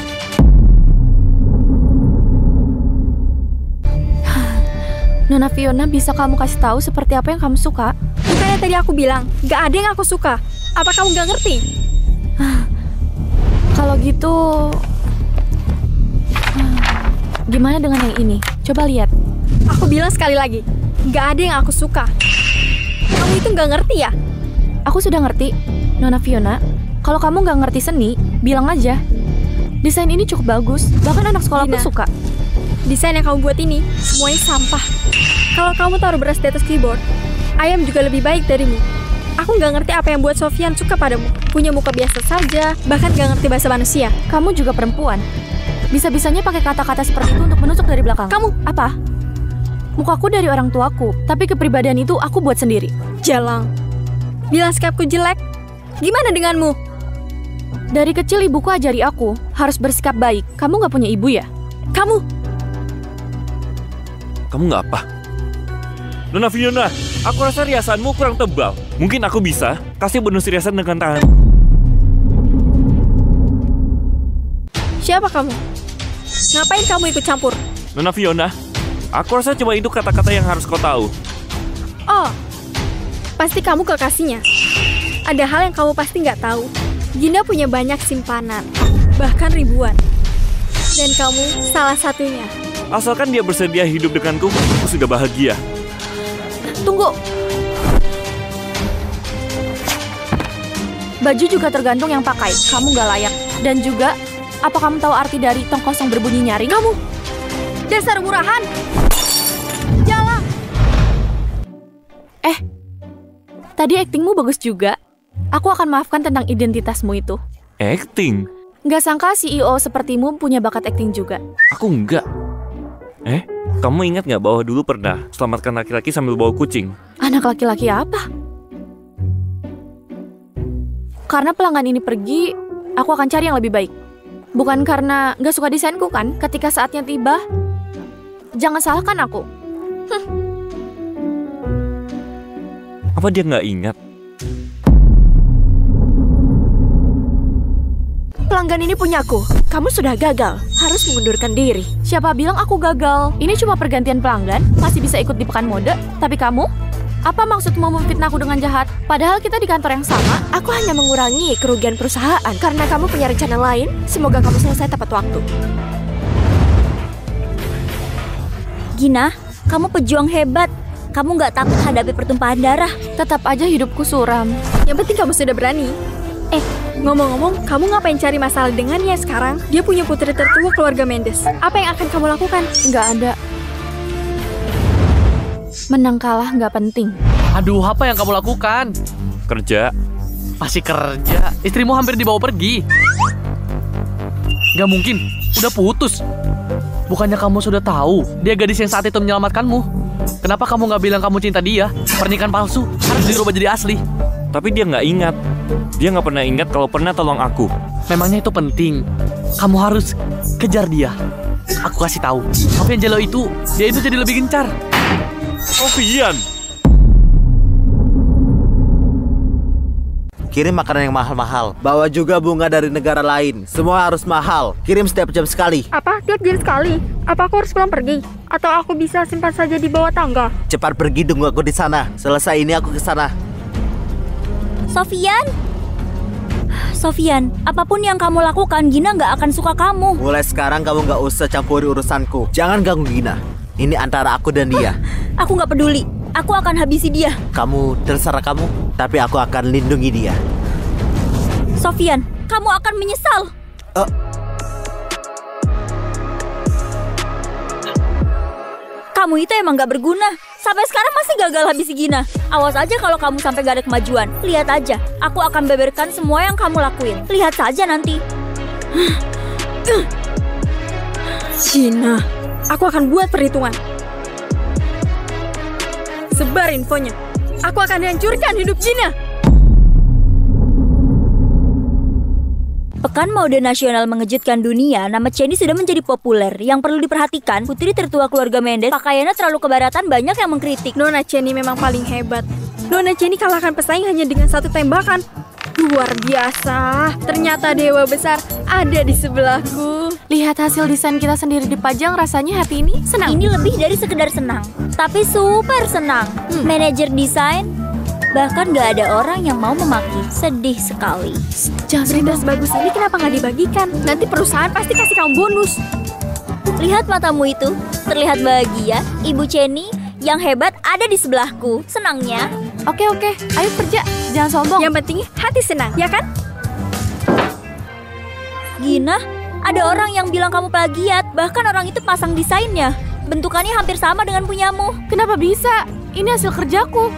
Nona Fiona, bisa kamu kasih tahu seperti apa yang kamu suka? Bukannya tadi aku bilang, nggak ada yang aku suka. Apa kamu nggak ngerti? Kalau gitu... Gimana dengan yang ini? Coba lihat. Aku bilang sekali lagi, nggak ada yang aku suka. Kamu itu nggak ngerti ya? Aku sudah ngerti, Nona Fiona. Kalau kamu nggak ngerti seni, bilang aja. Desain ini cukup bagus, bahkan anak sekolah pun suka. Desain yang kamu buat ini, semuanya sampah. Kalau kamu taruh beras di atas keyboard, ayam juga lebih baik darimu. Aku nggak ngerti apa yang buat Sofian suka padamu. Punya muka biasa saja, bahkan nggak ngerti bahasa manusia. Kamu juga perempuan. Bisa-bisanya pakai kata-kata seperti itu untuk menusuk dari belakang. Kamu apa? Mukaku dari orang tuaku, tapi kepribadian itu aku buat sendiri. Jalang. Bilang sikapku jelek. Gimana denganmu? Dari kecil ibuku ajari aku harus bersikap baik. Kamu nggak punya ibu ya? Kamu nggak apa? Nona Fiona, aku rasa riasanmu kurang tebal. Mungkin aku bisa kasih bonus riasan dengan tangan. Siapa kamu? Ngapain kamu ikut campur? Nona Fiona, aku rasa cuma itu kata-kata yang harus kau tahu. Oh, pasti kamu kekasihnya. Ada hal yang kamu pasti nggak tahu. Gina punya banyak simpanan, bahkan ribuan. Dan kamu salah satunya. Asalkan dia bersedia hidup denganku, aku sudah bahagia. Tunggu. Baju juga tergantung yang pakai. Kamu nggak layak. Dan juga, apa kamu tahu arti dari tong kosong berbunyi nyaring? Kamu, dasar murahan. Jalan. Tadi aktingmu bagus juga. Aku akan maafkan tentang identitasmu itu. Acting? Nggak sangka CEO sepertimu punya bakat akting juga. Aku enggak. Kamu ingat nggak bahwa dulu pernah selamatkan laki-laki sambil bawa kucing? Anak laki-laki apa? Karena pelanggan ini pergi, aku akan cari yang lebih baik. Bukan karena nggak suka desainku kan? Ketika saatnya tiba, jangan salahkan aku. Apa dia nggak ingat? Pelanggan ini punyaku. Kamu sudah gagal. Harus mengundurkan diri. Siapa bilang aku gagal? Ini cuma pergantian pelanggan, masih bisa ikut di pekan mode. Tapi kamu? Apa maksudmu memfitnahku dengan jahat? Padahal kita di kantor yang sama. Aku hanya mengurangi kerugian perusahaan. Karena kamu punya rencana lain, semoga kamu selesai tepat waktu. Gina, kamu pejuang hebat. Kamu nggak takut hadapi pertumpahan darah. Tetap aja hidupku suram. Yang penting kamu sudah berani. Ngomong-ngomong, kamu ngapain cari masalah dengannya sekarang? Dia punya putri tertua keluarga Mendes. Apa yang akan kamu lakukan? Nggak ada. Menang kalah nggak penting. Aduh, apa yang kamu lakukan? Kerja. Masih kerja? Istrimu hampir dibawa pergi. Gak mungkin, udah putus. Bukannya kamu sudah tahu dia gadis yang saat itu menyelamatkanmu? Kenapa kamu nggak bilang kamu cinta dia? Pernikahan palsu harus dirubah jadi asli. Tapi dia nggak ingat. Dia nggak pernah ingat kalau pernah tolong aku. Memangnya itu penting? Kamu harus kejar dia. Aku kasih tahu. Sofian Jello itu, dia itu jadi lebih gencar. Sofian! Kirim makanan yang mahal-mahal. Bawa juga bunga dari negara lain. Semua harus mahal. Kirim setiap jam sekali. Apa? Tiap jam sekali? Apa aku harus pulang pergi? Atau aku bisa simpan saja di bawah tangga? Cepat pergi, tunggu aku di sana. Selesai ini aku ke sana. Sofian, apapun yang kamu lakukan, Gina nggak akan suka kamu. Mulai sekarang kamu nggak usah campuri urusanku. Jangan ganggu Gina. Ini antara aku dan dia. Aku nggak peduli. Aku akan habisi dia. Kamu terserah kamu, tapi aku akan lindungi dia. Sofian, kamu akan menyesal. Kamu itu emang gak berguna. Sampai sekarang masih gagal habisi Gina. Awas aja kalau kamu sampai gak ada kemajuan. Lihat aja, aku akan beberkan semua yang kamu lakuin. Lihat saja nanti. Gina, aku akan buat perhitungan. Sebar infonya. Aku akan hancurkan hidup Gina. Pekan mode nasional mengejutkan dunia, nama Chenny sudah menjadi populer. Yang perlu diperhatikan, putri tertua keluarga Mendes, pakaiannya terlalu kebaratan, banyak yang mengkritik. Nona Chenny memang paling hebat. Nona Chenny kalahkan pesaing hanya dengan satu tembakan. Luar biasa. Ternyata dewa besar ada di sebelahku. Lihat hasil desain kita sendiri dipajang, rasanya hati ini senang. Ini lebih dari sekedar senang, tapi super senang. Manajer desain, bahkan gak ada orang yang mau memaki. Sedih sekali. Jangan berita sebagus ini kenapa nggak dibagikan? Nanti perusahaan pasti kasih kamu bonus. Lihat matamu itu, terlihat bahagia. Ibu Chenny yang hebat ada di sebelahku. Senangnya. Oke, ayo kerja. Jangan sombong. Yang penting hati senang, ya kan? Gina, ada orang yang bilang kamu plagiat. Bahkan orang itu pasang desainnya. Bentukannya hampir sama dengan punyamu. Kenapa bisa? Ini hasil kerjaku.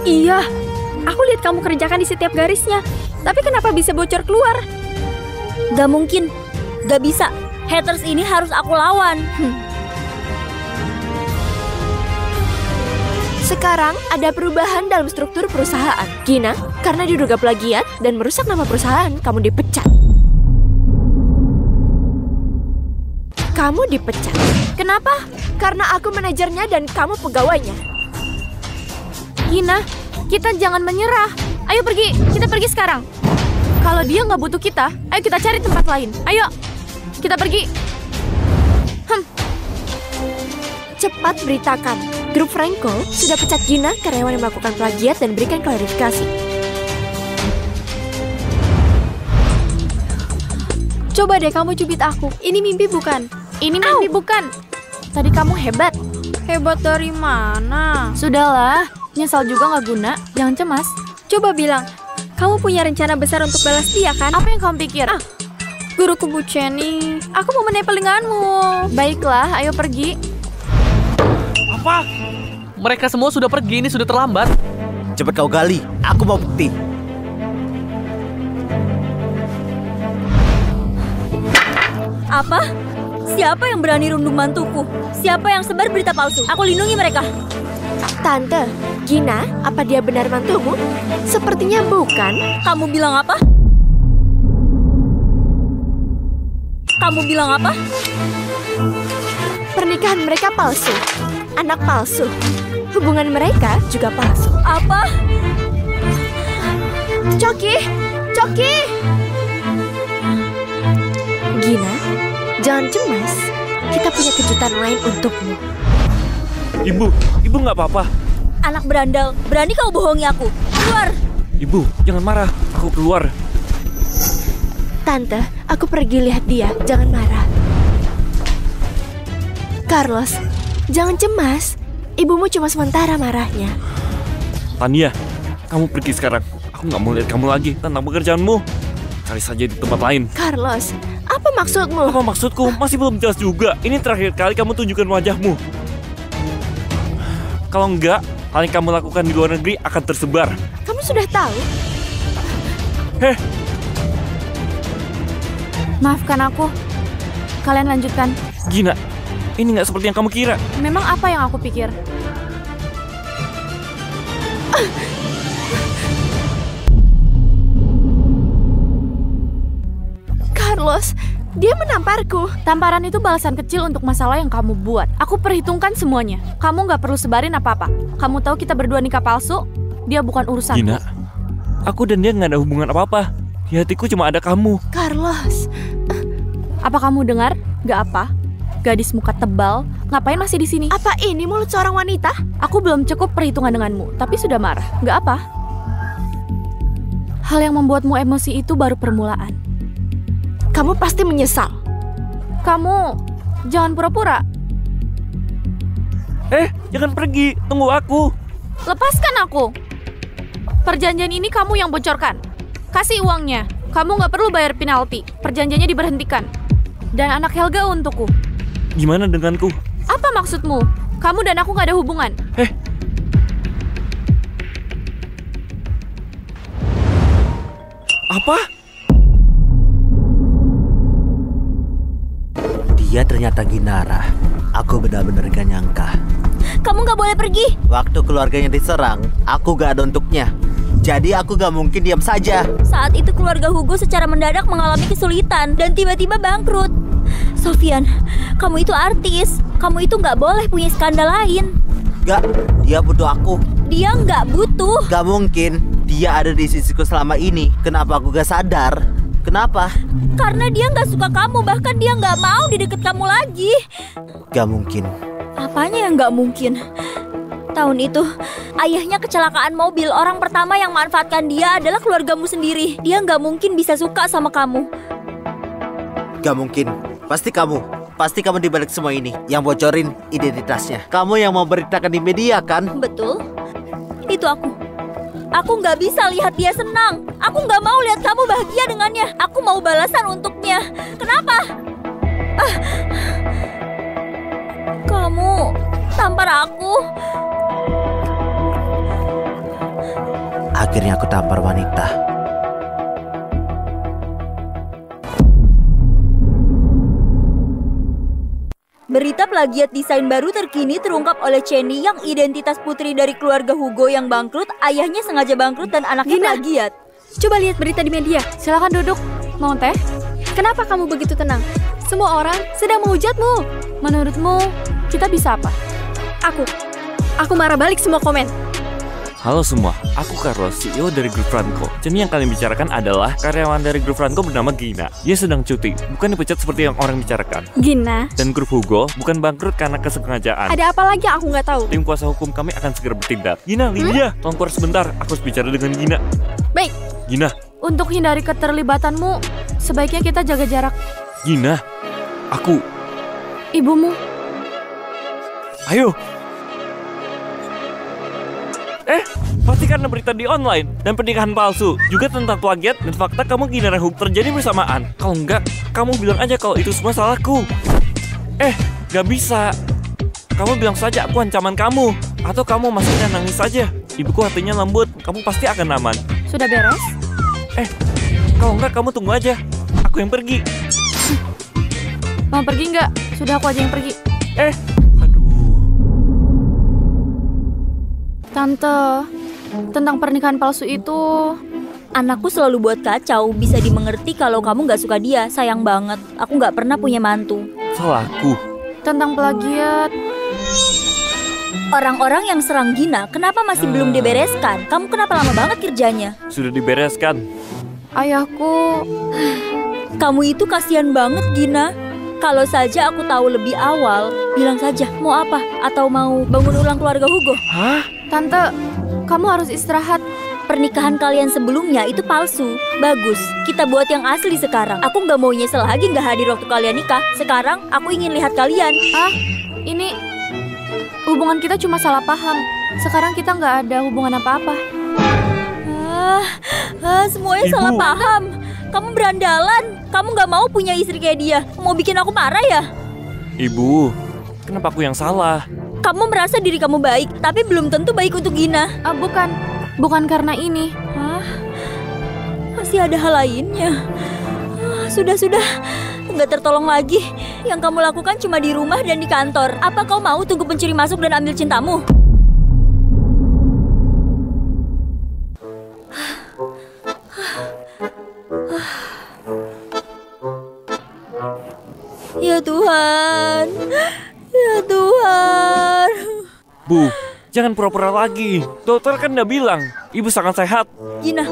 Iya, aku lihat kamu kerjakan di setiap garisnya. Tapi kenapa bisa bocor keluar? Gak mungkin, gak bisa. Haters ini harus aku lawan. Sekarang ada perubahan dalam struktur perusahaan. Gina, karena diduga plagiat dan merusak nama perusahaan, kamu dipecat. Kamu dipecat. Kenapa? Karena aku manajernya dan kamu pegawainya. Gina, kita jangan menyerah. Ayo pergi, kita pergi sekarang. Kalau dia nggak butuh kita, ayo kita cari tempat lain. Ayo, kita pergi. Cepat beritakan, grup Franco sudah pecat Gina, karyawan yang melakukan plagiat, dan berikan klarifikasi. Coba deh kamu cubit aku. Ini mimpi bukan? Ini mimpi bukan. Tadi kamu hebat. Hebat dari mana? Sudahlah, nyesal juga nggak guna. Jangan cemas. Coba bilang, Kamu punya rencana besar untuk balas dia kan? Apa yang kamu pikir? Guruku Bu Jenny, aku mau menempel denganmu. Baiklah, ayo pergi. Apa? Mereka semua sudah pergi, ini sudah terlambat. Cepat kau gali, aku mau bukti. Apa? Siapa yang berani rundung mantuku? Siapa yang sebar berita palsu? Aku lindungi mereka. Tante, Gina, apa dia benar mantumu? Sepertinya bukan. Kamu bilang apa? Kamu bilang apa? Pernikahan mereka palsu. Anak palsu. Hubungan mereka juga palsu. Apa? Coki! Coki! Gina, jangan cemas. Kita punya kejutan lain untukmu. Ibu nggak apa-apa. Anak berandal, berani kau bohongi aku. Keluar! Ibu, jangan marah. Aku keluar. Tante, aku pergi lihat dia. Jangan marah. Carlos, jangan cemas. Ibumu cuma sementara marahnya. Tania, kamu pergi sekarang. Aku nggak mau lihat kamu lagi tentang pekerjaanmu. Cari saja di tempat lain. Carlos, apa maksudmu? Apa maksudku? Masih belum jelas juga. Ini terakhir kali kamu tunjukkan wajahmu. Kalau enggak, hal yang kamu lakukan di luar negeri akan tersebar. Kamu sudah tahu? Heh, Maafkan aku. Kalian lanjutkan. Gina, ini nggak seperti yang kamu kira. Memang apa yang aku pikir? Carlos, dia menamparku. Tamparan itu balasan kecil untuk masalah yang kamu buat. Aku perhitungkan semuanya. Kamu nggak perlu sebarin apa-apa. Kamu tahu kita berdua nikah palsu? Dia bukan urusan. Gina, aku dan dia nggak ada hubungan apa-apa. Di hatiku cuma ada kamu. Carlos. Apa kamu dengar? Gak apa. Gadis muka tebal, ngapain masih di sini? Apa ini mulut seorang wanita? Aku belum cukup perhitungan denganmu, tapi sudah marah. Gak apa. Hal yang membuatmu emosi itu baru permulaan. Kamu pasti menyesal. Kamu jangan pura-pura. Jangan pergi. Tunggu aku. Lepaskan aku. Perjanjian ini kamu yang bocorkan. Kasih uangnya. Kamu gak perlu bayar penalti. Perjanjiannya diberhentikan. Dan anak Helga untukku. Gimana denganku? Apa maksudmu? Kamu dan aku gak ada hubungan. Apa? Dia ternyata Ginara. Aku benar-benar gak nyangka. Kamu gak boleh pergi. Waktu keluarganya diserang, aku gak ada untuknya. Jadi aku gak mungkin diam saja. Saat itu keluarga Hugo secara mendadak mengalami kesulitan dan tiba-tiba bangkrut. Sofian, kamu itu artis. Kamu itu gak boleh punya skandal lain. Gak, dia butuh aku. Dia gak butuh. Gak mungkin. Dia ada di sisiku selama ini. Kenapa aku gak sadar? Kenapa? Karena dia gak suka kamu. Bahkan dia gak mau di deket kamu lagi. Gak mungkin. Apanya yang gak mungkin? Tahun itu, ayahnya kecelakaan mobil. Orang pertama yang manfaatkan dia adalah keluargamu sendiri. Dia gak mungkin bisa suka sama kamu. Gak mungkin. Pasti kamu. Pasti kamu dibalik semua ini yang bocorin identitasnya. Kamu yang mau beritakan di media kan? Betul. Itu aku. Aku gak bisa lihat dia senang. Aku gak mau lihat kamu bahagia dengannya. Aku mau balasan untuknya. Kenapa? Kamu tampar aku. Akhirnya aku tampar wanita. Berita plagiat desain baru terkini terungkap oleh Chenny yang identitas putri dari keluarga Hugo yang bangkrut. Ayahnya sengaja bangkrut dan anaknya Gina, plagiat. Coba lihat berita di media. Silakan duduk. Mau teh? Kenapa kamu begitu tenang? Semua orang sedang menghujatmu. Menurutmu, kita bisa apa? Aku marah balik semua komen. Halo semua, aku Carlos, CEO dari Grup Franco. Jadi yang kalian bicarakan adalah karyawan dari Grup Franco bernama Gina. Dia sedang cuti, bukan dipecat seperti yang orang bicarakan. Gina, Dan Grup Hugo bukan bangkrut karena kesengajaan. ada apa lagi yang aku nggak tahu? Tim kuasa hukum kami akan segera bertindak. Gina, Lydia, tolong keluar sebentar. Aku harus bicara dengan Gina. Baik. Gina, Untuk hindari keterlibatanmu, sebaiknya kita jaga jarak. Gina, aku. Ibumu. Ayo. Pasti karena berita di online dan pernikahan palsu. Juga tentang plagiat dan fakta kamu Gina dan Hug terjadi bersamaan. Kalau enggak, kamu bilang aja kalau itu semua salahku. Gak bisa. Kamu bilang saja aku ancaman kamu. Atau kamu masihnya nangis saja. Ibuku hatinya lembut, kamu pasti akan aman. Sudah beres? Kalau enggak, kamu tunggu aja. Aku yang pergi. Mau pergi nggak? Sudah aku aja yang pergi. Tante, tentang pernikahan palsu itu... Anakku selalu buat kacau. Bisa dimengerti kalau kamu gak suka dia. Sayang banget. Aku gak pernah punya mantu. Salahku. Tentang plagiat... Orang-orang yang serang Gina, kenapa masih belum dibereskan? Kamu kenapa lama banget kerjanya? Sudah dibereskan. Ayahku... Kamu itu kasihan banget, Gina. Kalau saja aku tahu lebih awal, bilang saja mau apa? Atau mau bangun ulang keluarga Hugo? Hah? Tante, kamu harus istirahat. Pernikahan kalian sebelumnya itu palsu. Bagus, kita buat yang asli sekarang. Aku nggak mau nyesel lagi nggak hadir waktu kalian nikah. Sekarang aku ingin lihat kalian. Ini hubungan kita cuma salah paham. Sekarang kita nggak ada hubungan apa-apa. Semuanya Ibu. salah paham. Kamu berandalan. Kamu nggak mau punya istri kayak dia. Mau bikin aku marah ya? Ibu, kenapa aku yang salah? Kamu merasa diri kamu baik, tapi belum tentu baik untuk Gina. Bukan karena ini. Masih ada hal lainnya. Sudah. Nggak tertolong lagi. Yang kamu lakukan cuma di rumah dan di kantor. Apa kau mau tunggu pencuri masuk dan ambil cintamu? Ya Tuhan. Ya Tuhan. Bu, jangan pura-pura lagi. Dokter kan udah bilang, ibu sangat sehat. Gina,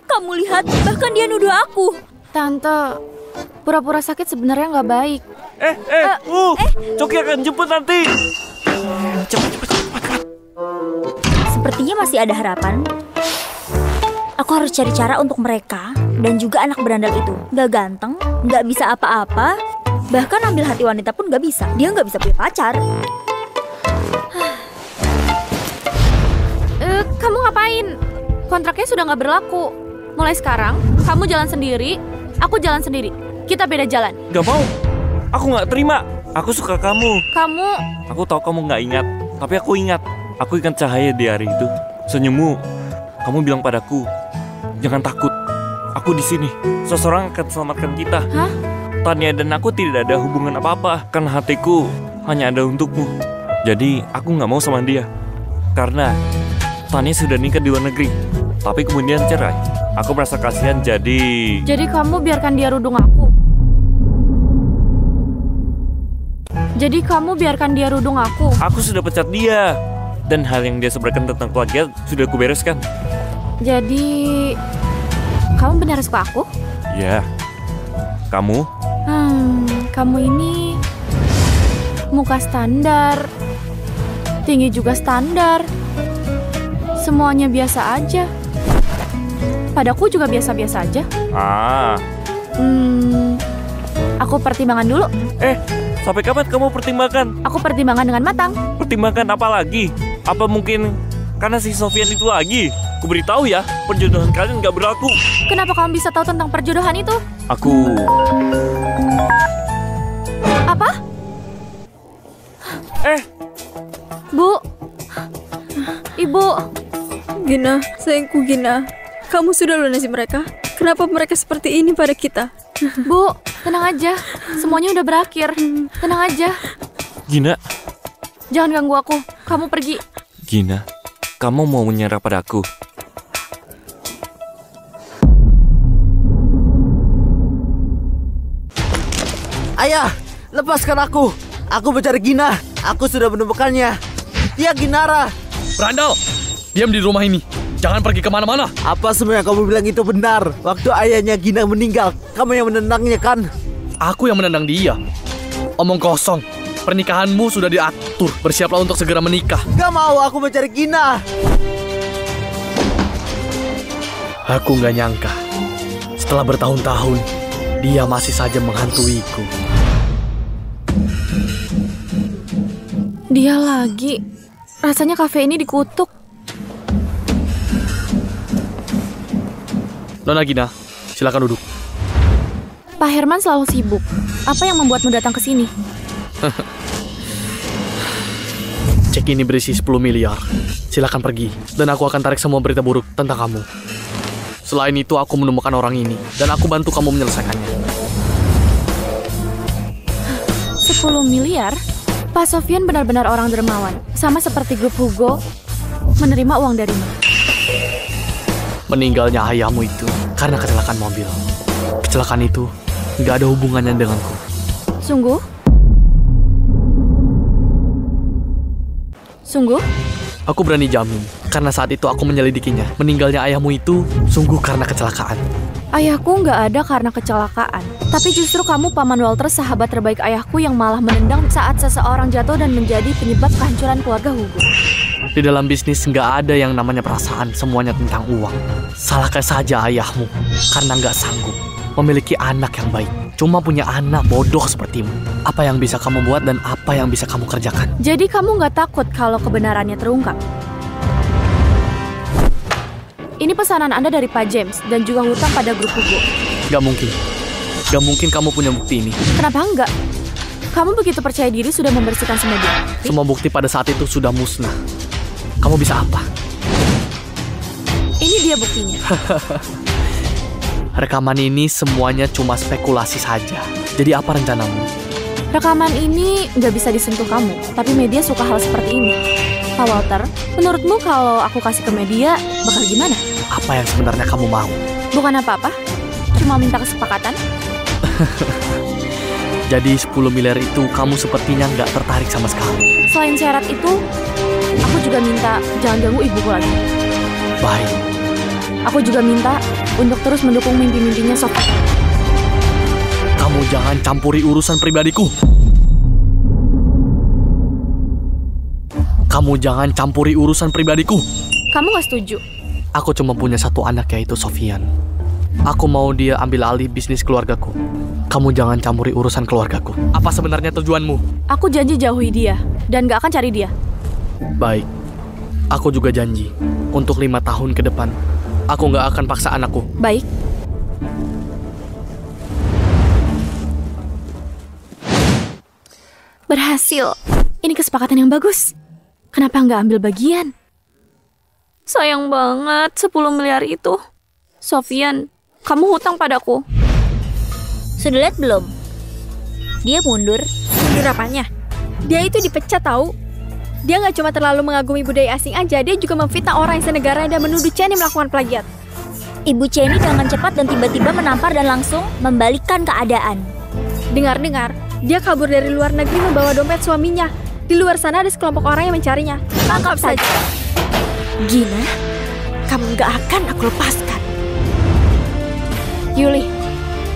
kamu lihat, bahkan dia nuduh aku. Tante, pura-pura sakit sebenarnya nggak baik. Coki akan jemput nanti. Cepat. Sepertinya masih ada harapan. Aku harus cari cara untuk mereka dan juga anak berandal itu. Gak ganteng, gak bisa apa-apa, bahkan ambil hati wanita pun gak bisa. Dia gak bisa punya pacar. Kamu ngapain? Kontraknya sudah nggak berlaku. Mulai sekarang, kamu jalan sendiri, aku jalan sendiri. Kita beda jalan. Gak mau. Aku gak terima. Aku suka kamu. Kamu... Aku tahu kamu gak ingat, tapi aku ingat. Aku ingat cahaya di hari itu. Senyummu. Kamu bilang padaku, jangan takut. Aku di sini. Seseorang akan selamatkan kita. Hah? Tania dan aku tidak ada hubungan apa-apa. Karena hatiku hanya ada untukmu. Jadi aku gak mau sama dia. Karena Tania sudah nikah di luar negeri, tapi kemudian cerai. Aku merasa kasihan jadi kamu biarkan dia rudung aku. Jadi kamu biarkan dia rudung aku. Aku sudah pecat dia. Dan hal yang dia sebarkan tentang plagiat sudah aku bereskan. Jadi kamu benar suka aku? Ya. Kamu? Kamu ini muka standar, tinggi juga standar, semuanya biasa aja. Padaku juga biasa-biasa aja. Aku pertimbangkan dulu. Sampai kapan kamu pertimbangkan? Aku pertimbangkan dengan matang. Pertimbangkan apa lagi? Apa mungkin karena si Sofian itu lagi? Ku beritahu ya, perjodohan kalian gak berlaku. Kenapa kamu bisa tahu tentang perjodohan itu? Aku... Apa? Bu. Ibu. Gina, sayangku Gina. Kamu sudah lunasi mereka? Kenapa mereka seperti ini pada kita? Bu, tenang aja. Semuanya udah berakhir. Tenang aja. Gina. Jangan ganggu aku. Kamu pergi. Gina, kamu mau menyerah padaku? Ayah, lepaskan aku. Aku mencari Gina. Aku sudah menemukannya. Dia Ginara. Brandal, diam di rumah ini. Jangan pergi kemana-mana. Apa semua yang kamu bilang itu benar? Waktu ayahnya Gina meninggal, kamu yang menendangnya kan? Aku yang menendang dia. Omong kosong. Pernikahanmu sudah diatur. Bersiaplah untuk segera menikah. Gak mau, aku mencari Gina. Aku gak nyangka. Setelah bertahun-tahun, dia masih saja menghantuiku. Dia lagi. Rasanya kafe ini dikutuk. Nona Gina, silakan duduk. Pak Herman selalu sibuk. Apa yang membuatmu datang ke sini? Cek ini berisi 10 miliar. Silakan pergi, dan aku akan tarik semua berita buruk tentang kamu. Selain itu, aku menemukan orang ini, dan aku bantu kamu menyelesaikannya. 10 miliar? Pak Sofyan benar-benar orang dermawan. Sama seperti grup Hugo, menerima uang darimu. Meninggalnya ayahmu itu karena kecelakaan mobil. Kecelakaan itu nggak ada hubungannya denganku. Sungguh? Sungguh? Aku berani jamin, karena saat itu aku menyelidikinya. Meninggalnya ayahmu itu sungguh karena kecelakaan. Ayahku nggak ada karena kecelakaan. Tapi justru kamu, Paman Walter, sahabat terbaik ayahku yang malah menendang saat seseorang jatuh dan menjadi penyebab kehancuran keluarga Hugo. Di dalam bisnis nggak ada yang namanya perasaan, semuanya tentang uang. Salahkan saja ayahmu, karena nggak sanggup memiliki anak yang baik. Cuma punya anak bodoh sepertimu. Apa yang bisa kamu buat dan apa yang bisa kamu kerjakan? Jadi kamu nggak takut kalau kebenarannya terungkap? Ini pesanan Anda dari Pak James dan juga hutang pada grup Hugo. Gak mungkin. Gak mungkin kamu punya bukti ini. Kenapa enggak? Kamu begitu percaya diri sudah membersihkan semua bukti. Semua bukti pada saat itu sudah musnah. Kamu bisa apa? Ini dia buktinya. Rekaman ini semuanya cuma spekulasi saja. Jadi apa rencanamu? Rekaman ini nggak bisa disentuh kamu, tapi media suka hal seperti ini. Pak Walter, menurutmu kalau aku kasih ke media, bakal gimana? Apa yang sebenarnya kamu mau? Bukan apa-apa, cuma minta kesepakatan. Jadi 10 miliar itu kamu sepertinya nggak tertarik sama sekali. Selain syarat itu, aku juga minta jangan ganggu ibuku lagi. Baik. Aku juga minta untuk terus mendukung mimpi-mimpinya Sofyan. Kamu jangan campuri urusan pribadiku. Kamu jangan campuri urusan pribadiku. Kamu gak setuju? Aku cuma punya satu anak, yaitu Sofyan. Aku mau dia ambil alih bisnis keluargaku. Kamu jangan campuri urusan keluargaku. Apa sebenarnya tujuanmu? Aku janji jauhi dia, dan gak akan cari dia. Baik. Aku juga janji, untuk 5 tahun ke depan, aku gak akan paksa anakku. Baik. Berhasil. Ini kesepakatan yang bagus. Kenapa nggak ambil bagian? Sayang banget 10 miliar itu. Sofyan, kamu hutang padaku. Sudah lihat belum? Dia mundur. Mundur apanya? Dia itu dipecat tahu. Dia nggak cuma terlalu mengagumi budaya asing aja, dia juga memfitnah orang yang senegara dan menuduh Cheney melakukan plagiat. Ibu Cheney dengan cepat dan tiba-tiba menampar dan langsung membalikkan keadaan. Dengar-dengar, dia kabur dari luar negeri membawa dompet suaminya. Di luar sana ada sekelompok orang yang mencarinya. Tangkap saja. Gina, kamu nggak akan aku lepaskan. Yuli,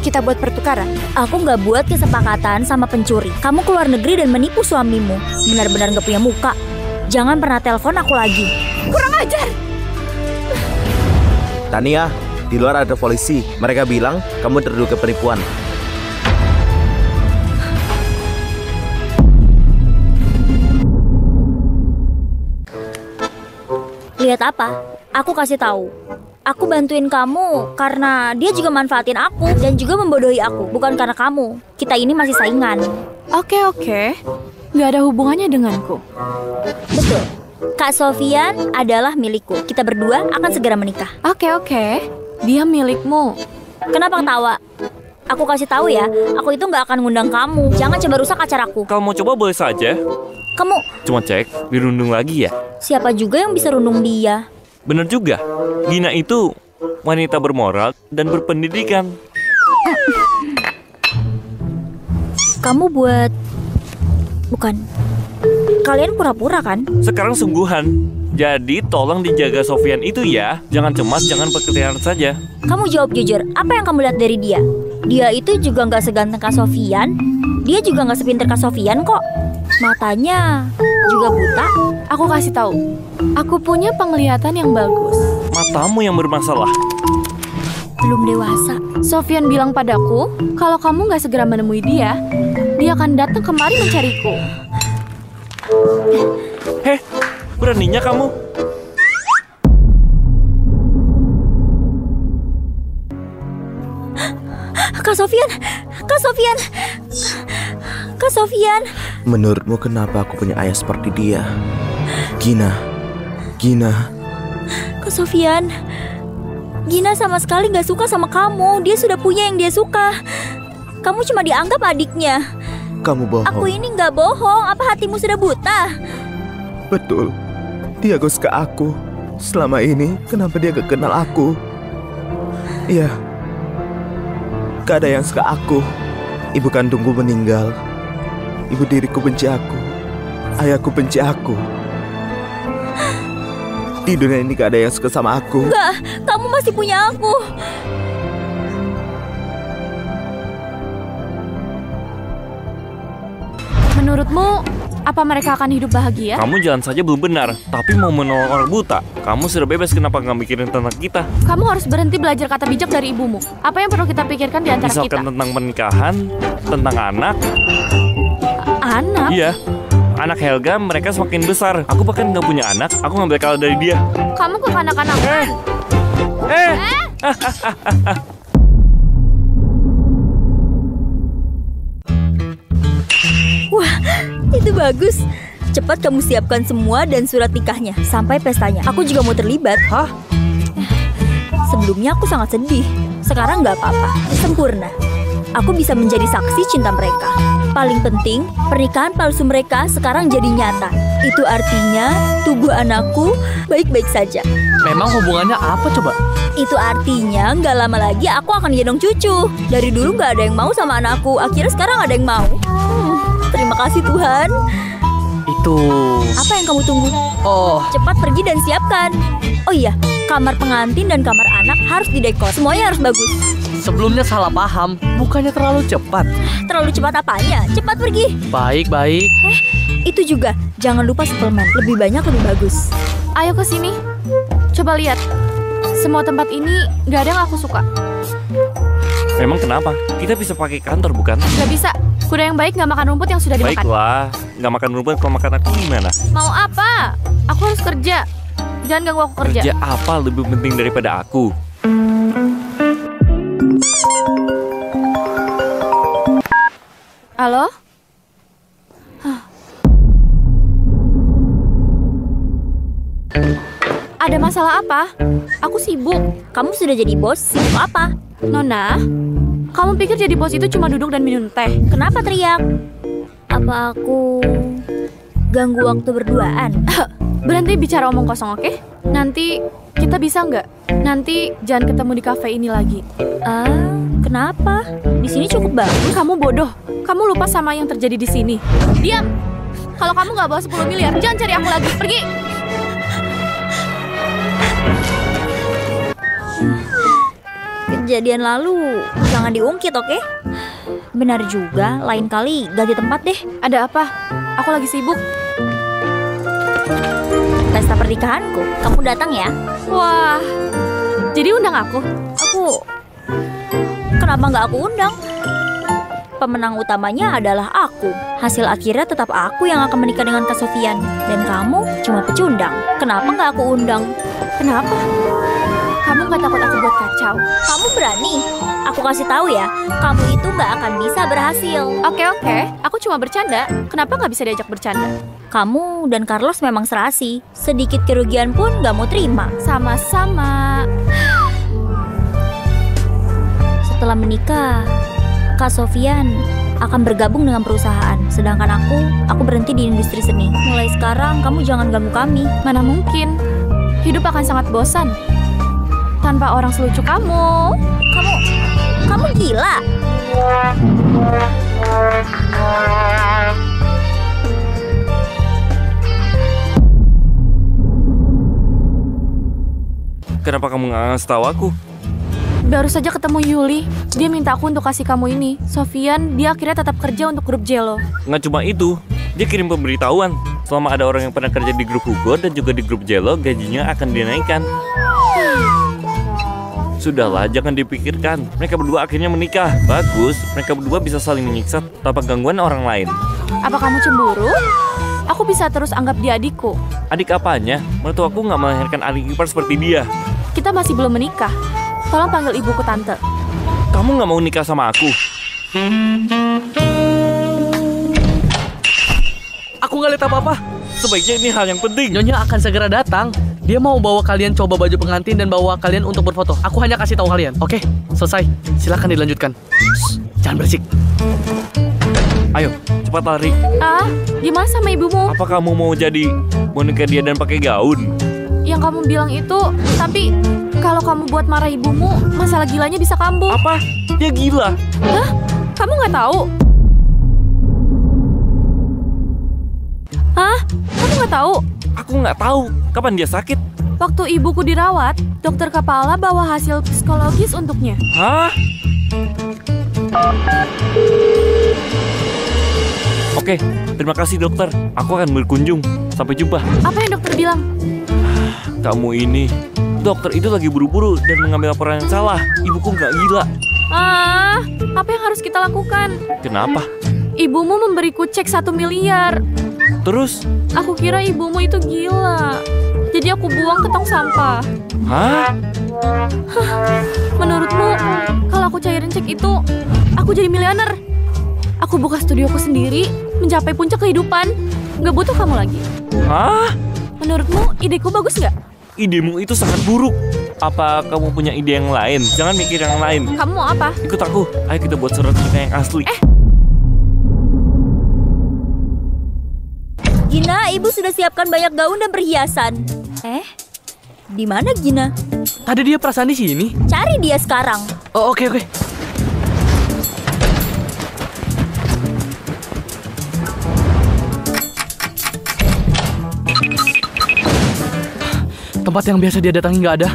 kita buat pertukaran. Aku nggak buat kesepakatan sama pencuri. Kamu keluar negeri dan menipu suamimu. Benar-benar nggak punya muka. Jangan pernah telepon aku lagi. Kurang ajar! Tania, di luar ada polisi. Mereka bilang kamu terduga penipuan. Lihat apa? Aku kasih tahu. Aku bantuin kamu karena dia juga manfaatin aku dan juga membodohi aku, bukan karena kamu. Kita ini masih saingan. Oke. Nggak ada hubungannya denganku. Betul. Kak Sofyan adalah milikku. Kita berdua akan segera menikah. Oke. Dia milikmu. Kenapa ketawa? Aku kasih tahu ya, aku itu nggak akan ngundang kamu. Jangan coba rusak acaraku. Kalau mau coba boleh saja. Kamu Cuma cek, dirundung lagi ya. siapa juga yang bisa rundung dia? Bener juga, Gina itu wanita bermoral dan berpendidikan. Kamu buat... Bukan. Kalian pura-pura kan? Sekarang sungguhan. Jadi tolong dijaga Sofyan itu ya. Jangan cemas, jangan berkeliaran saja. Kamu jawab jujur, apa yang kamu lihat dari dia? Dia itu juga nggak seganteng Kak Sofyan. Dia juga nggak sepinter Kak Sofyan kok. Matanya juga buta. Aku kasih tahu. Aku punya penglihatan yang bagus. Matamu yang bermasalah. Belum dewasa. Sofyan bilang padaku, kalau kamu nggak segera menemui dia akan datang kemari mencariku. Heh, beraninya kamu? Kak Sofyan, Kak Sofyan, Kak Sofyan. Menurutmu kenapa aku punya ayah seperti dia? Gina. Kak Sofyan, Gina sama sekali gak suka sama kamu. Dia sudah punya yang dia suka. Kamu cuma dianggap adiknya. Kamu bohong. Aku ini gak bohong. Apa hatimu sudah buta? Betul. Dia gak suka aku. Selama ini kenapa dia gak kenal aku? Iya, gak ada yang suka aku. Ibu kandungku meninggal. Ibu diriku benci aku. Ayahku benci aku. Di dunia ini gak ada yang suka sama aku. Enggak, kamu masih punya aku. Menurutmu, apa mereka akan hidup bahagia? Kamu jalan saja belum benar, tapi mau menolong orang buta. Kamu sudah bebas, kenapa nggak mikirin tentang kita? Kamu harus berhenti belajar kata bijak dari ibumu. Apa yang perlu kita pikirkan di antara kita? Misalkan tentang pernikahan, tentang anak. Anak? Iya. Anak Helga mereka semakin besar. Aku bahkan nggak punya anak. Aku ngambil kalah dari dia. Kamu kekanak-kanakan. Wah, itu bagus. Cepat kamu siapkan semua dan surat nikahnya sampai pestanya. Aku juga mau terlibat. Hah? Sebelumnya aku sangat sedih. Sekarang nggak apa-apa. Sempurna. Aku bisa menjadi saksi cinta mereka. Paling penting, pernikahan palsu mereka sekarang jadi nyata. Itu artinya tubuh anakku baik-baik saja. Memang hubungannya apa coba? Itu artinya nggak lama lagi aku akan gendong cucu. Dari dulu nggak ada yang mau sama anakku. Akhirnya sekarang ada yang mau. Terima kasih Tuhan. Itu... Apa yang kamu tunggu? Oh, Cepat pergi dan siapkan. Oh iya, kamar pengantin dan kamar anak harus didekor. Semuanya harus bagus. sebelumnya salah paham. Bukannya terlalu cepat. Terlalu cepat apanya? Cepat pergi. Baik. Itu juga, jangan lupa suplemen. Lebih banyak lebih bagus. Ayo ke sini. Coba lihat. Semua tempat ini gak ada yang aku suka. Memang kenapa? Kita bisa pakai kantor, bukan? Gak bisa. Kuda yang baik gak makan rumput yang sudah dimakan. Baiklah, nggak makan rumput, kalau makan aku gimana? Mau apa? Aku harus kerja. Jangan ganggu aku kerja. Kerja apa lebih penting daripada aku? Halo? Ada masalah apa? Aku sibuk. Kamu sudah jadi bos, sibuk apa? Nona, kamu pikir jadi bos itu cuma duduk dan minum teh? Kenapa teriak? Apa aku ganggu waktu berduaan? Berhenti bicara omong kosong, oke? Nanti kita bisa nggak? Nanti jangan ketemu di kafe ini lagi. Kenapa? Di sini cukup bagus. Kamu bodoh. Kamu lupa sama yang terjadi di sini. Diam! Kalau kamu nggak bawa 10 miliar, jangan cari aku lagi. Pergi! Kejadian lalu jangan diungkit, oke? Benar juga, lain kali ganti tempat deh. Ada apa? Aku lagi sibuk. Pesta pernikahanku, kamu datang ya? Wah, jadi undang aku? Kenapa nggak aku undang? Pemenang utamanya adalah aku. Hasil akhirnya tetap aku yang akan menikah dengan Kak Sofyan. Dan kamu cuma pecundang. Kenapa nggak aku undang? Kenapa? Kamu nggak takut aku buat kacau? Kamu berani? Aku kasih tahu ya, kamu itu nggak akan bisa berhasil. Oke, aku cuma bercanda. Kenapa nggak bisa diajak bercanda? Kamu dan Carlos memang serasi. Sedikit kerugian pun nggak mau terima. Sama-sama. Setelah menikah, Kak Sofyan akan bergabung dengan perusahaan. Sedangkan aku berhenti di industri seni. Mulai sekarang kamu jangan ganggu kami. Mana mungkin? Hidup akan sangat bosan tanpa orang selucu kamu. Kamu gila. Kenapa kamu nggak ngasih tahu aku? Baru saja ketemu Yuli. Dia minta aku untuk kasih kamu ini. Sofyan, dia akhirnya tetap kerja untuk grup Jello. Nggak cuma itu, dia kirim pemberitahuan. Selama ada orang yang pernah kerja di grup Hugo dan juga di grup Jello, gajinya akan dinaikkan. Sudahlah, jangan dipikirkan. Mereka berdua akhirnya menikah. Bagus, mereka berdua bisa saling menyiksa tanpa gangguan orang lain. Apa kamu cemburu? Aku bisa terus anggap dia adikku. Adik apanya? Mertuaku nggak melahirkan adik ipar seperti dia. Kita masih belum menikah. Tolong panggil ibuku tante. Kamu nggak mau nikah sama aku? Aku nggak lihat apa-apa. Sebaiknya ini hal yang penting. Nyonya akan segera datang. Dia mau bawa kalian coba baju pengantin dan bawa kalian untuk berfoto. Aku hanya kasih tahu kalian. Oke, selesai. Silakan dilanjutkan. Shh, jangan berisik. Ayo, cepat lari. Gimana sama ibumu? Apa kamu mau jadi boneka dia dan pakai gaun? Yang kamu bilang itu, tapi kalau kamu buat marah ibumu, masalah gilanya bisa kambuh. Apa? Dia gila. Hah? Kamu nggak tahu? Hah? Kamu nggak tahu? Aku nggak tahu. Kapan dia sakit? Waktu ibuku dirawat, dokter kepala bawa hasil psikologis untuknya. Hah? Oke, terima kasih dokter. Aku akan berkunjung. Sampai jumpa. Apa yang dokter bilang? Kamu ini, dokter itu lagi buru-buru dan mengambil laporan yang salah. Ibuku nggak gila. Apa yang harus kita lakukan? Kenapa? Ibumu memberiku cek 1 miliar. Terus? Aku kira ibumu itu gila. Jadi aku buang ke tong sampah. Hah? Menurutmu, kalau aku cairin cek itu, aku jadi miliuner? Aku buka studioku sendiri, mencapai puncak kehidupan. Nggak butuh kamu lagi. Hah? Menurutmu, ideku bagus nggak? Idemu itu sangat buruk. Apa kamu punya ide yang lain? Jangan mikir yang lain. Kamu mau apa? Ikut aku. Ayo kita buat surat nikah yang asli. Gina, ibu sudah siapkan banyak gaun dan perhiasan. Di mana Gina? Tadi dia perasaan di sini. Cari dia sekarang. Oh, oke. Tempat yang biasa dia datangi nggak ada.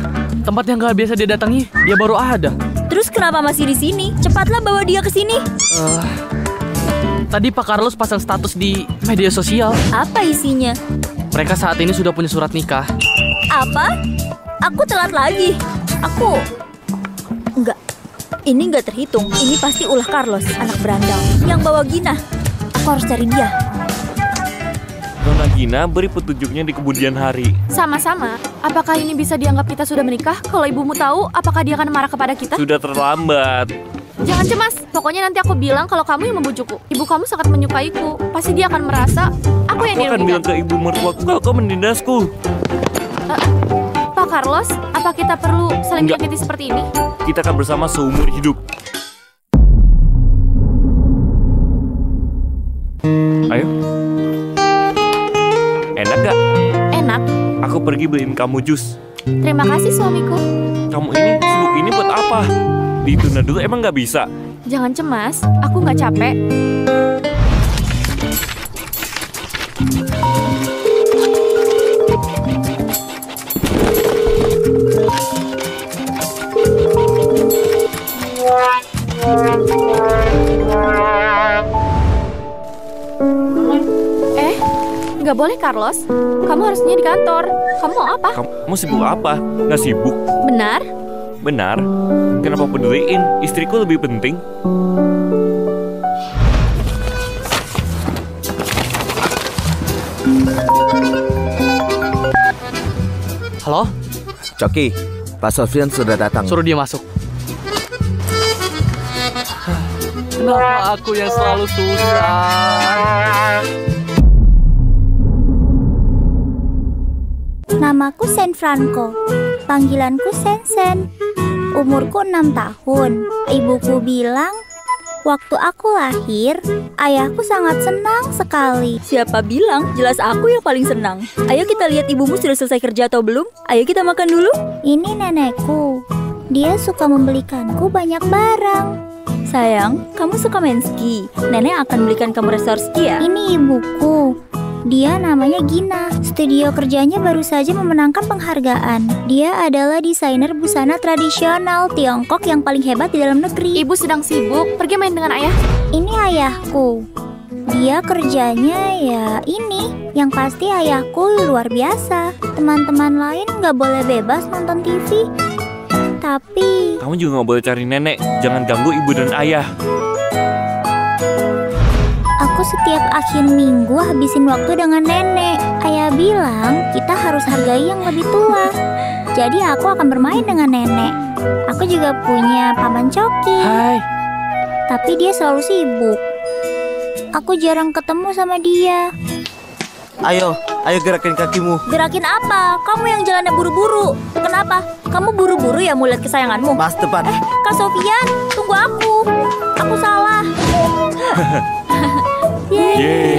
Tempat yang nggak biasa dia datangi, dia baru ada. Terus kenapa masih di sini? Cepatlah bawa dia ke sini. Tadi Pak Carlos pasang status di media sosial. Apa isinya? Mereka saat ini sudah punya surat nikah. Apa? Aku telat lagi. Enggak. Ini enggak terhitung. Ini pasti ulah Carlos, anak berandal yang bawa Gina. Aku harus cari dia. Nona Gina beri petunjuknya di kemudian hari. Sama-sama. Apakah ini bisa dianggap kita sudah menikah? Kalau ibumu tahu, apakah dia akan marah kepada kita? Sudah terlambat. Jangan cemas. Pokoknya nanti aku bilang kalau kamu yang membujukku. Ibu kamu sangat menyukaiku. Pasti dia akan merasa aku yang dirugikan. Aku akan bilang ke ibu mertuaku kalau kau menindasku. Pak Carlos, apa kita perlu saling menyakiti seperti ini? Kita akan bersama seumur hidup. Ayo. Enak gak? Enak. Aku pergi beliin kamu jus. Terima kasih suamiku. Kamu ini sibuk ini buat apa? Ditunda dulu emang gak bisa? Jangan cemas, aku gak capek. Nggak boleh, Carlos. Kamu harusnya di kantor. Kamu mau apa? Kamu sibuk apa? Nggak sibuk? Benar? Benar. Kenapa peduliin? Istriku lebih penting. Halo? Coki, Pak Sofyan sudah datang. Suruh dia masuk. Kenapa aku yang selalu susah? Namaku San Franco, panggilanku Sen. Umurku 6 tahun. Ibuku bilang, waktu aku lahir, ayahku sangat senang sekali. Siapa bilang? Jelas aku yang paling senang. Ayo kita lihat ibumu sudah selesai kerja atau belum. Ayo kita makan dulu. Ini nenekku. Dia suka membelikanku banyak barang. Sayang, kamu suka main ski. Nenek akan belikan kamu resor ski ya? Ini ibuku. Dia namanya Gina. Studio kerjanya baru saja memenangkan penghargaan. Dia adalah desainer busana tradisional Tiongkok yang paling hebat di dalam negeri. Ibu sedang sibuk, pergi main dengan ayah. Ini ayahku. Dia kerjanya ya ini. Yang pasti ayahku luar biasa. Teman-teman lain nggak boleh bebas nonton TV. Tapi kamu juga nggak boleh cari nenek. Jangan ganggu ibu dan ayah. Aku setiap akhir minggu habisin waktu dengan nenek. Ayah bilang kita harus hargai yang lebih tua. Jadi aku akan bermain dengan nenek. Aku juga punya paman Coki. Hai. Tapi dia selalu sibuk. Aku jarang ketemu sama dia. Ayo gerakin kakimu. Gerakin apa? Kamu yang jalannya buru-buru. Kenapa? Kamu buru-buru ya mau lihat kesayanganmu? Mas depan. Kak Sofian, tunggu aku. Aku salah. Yeay.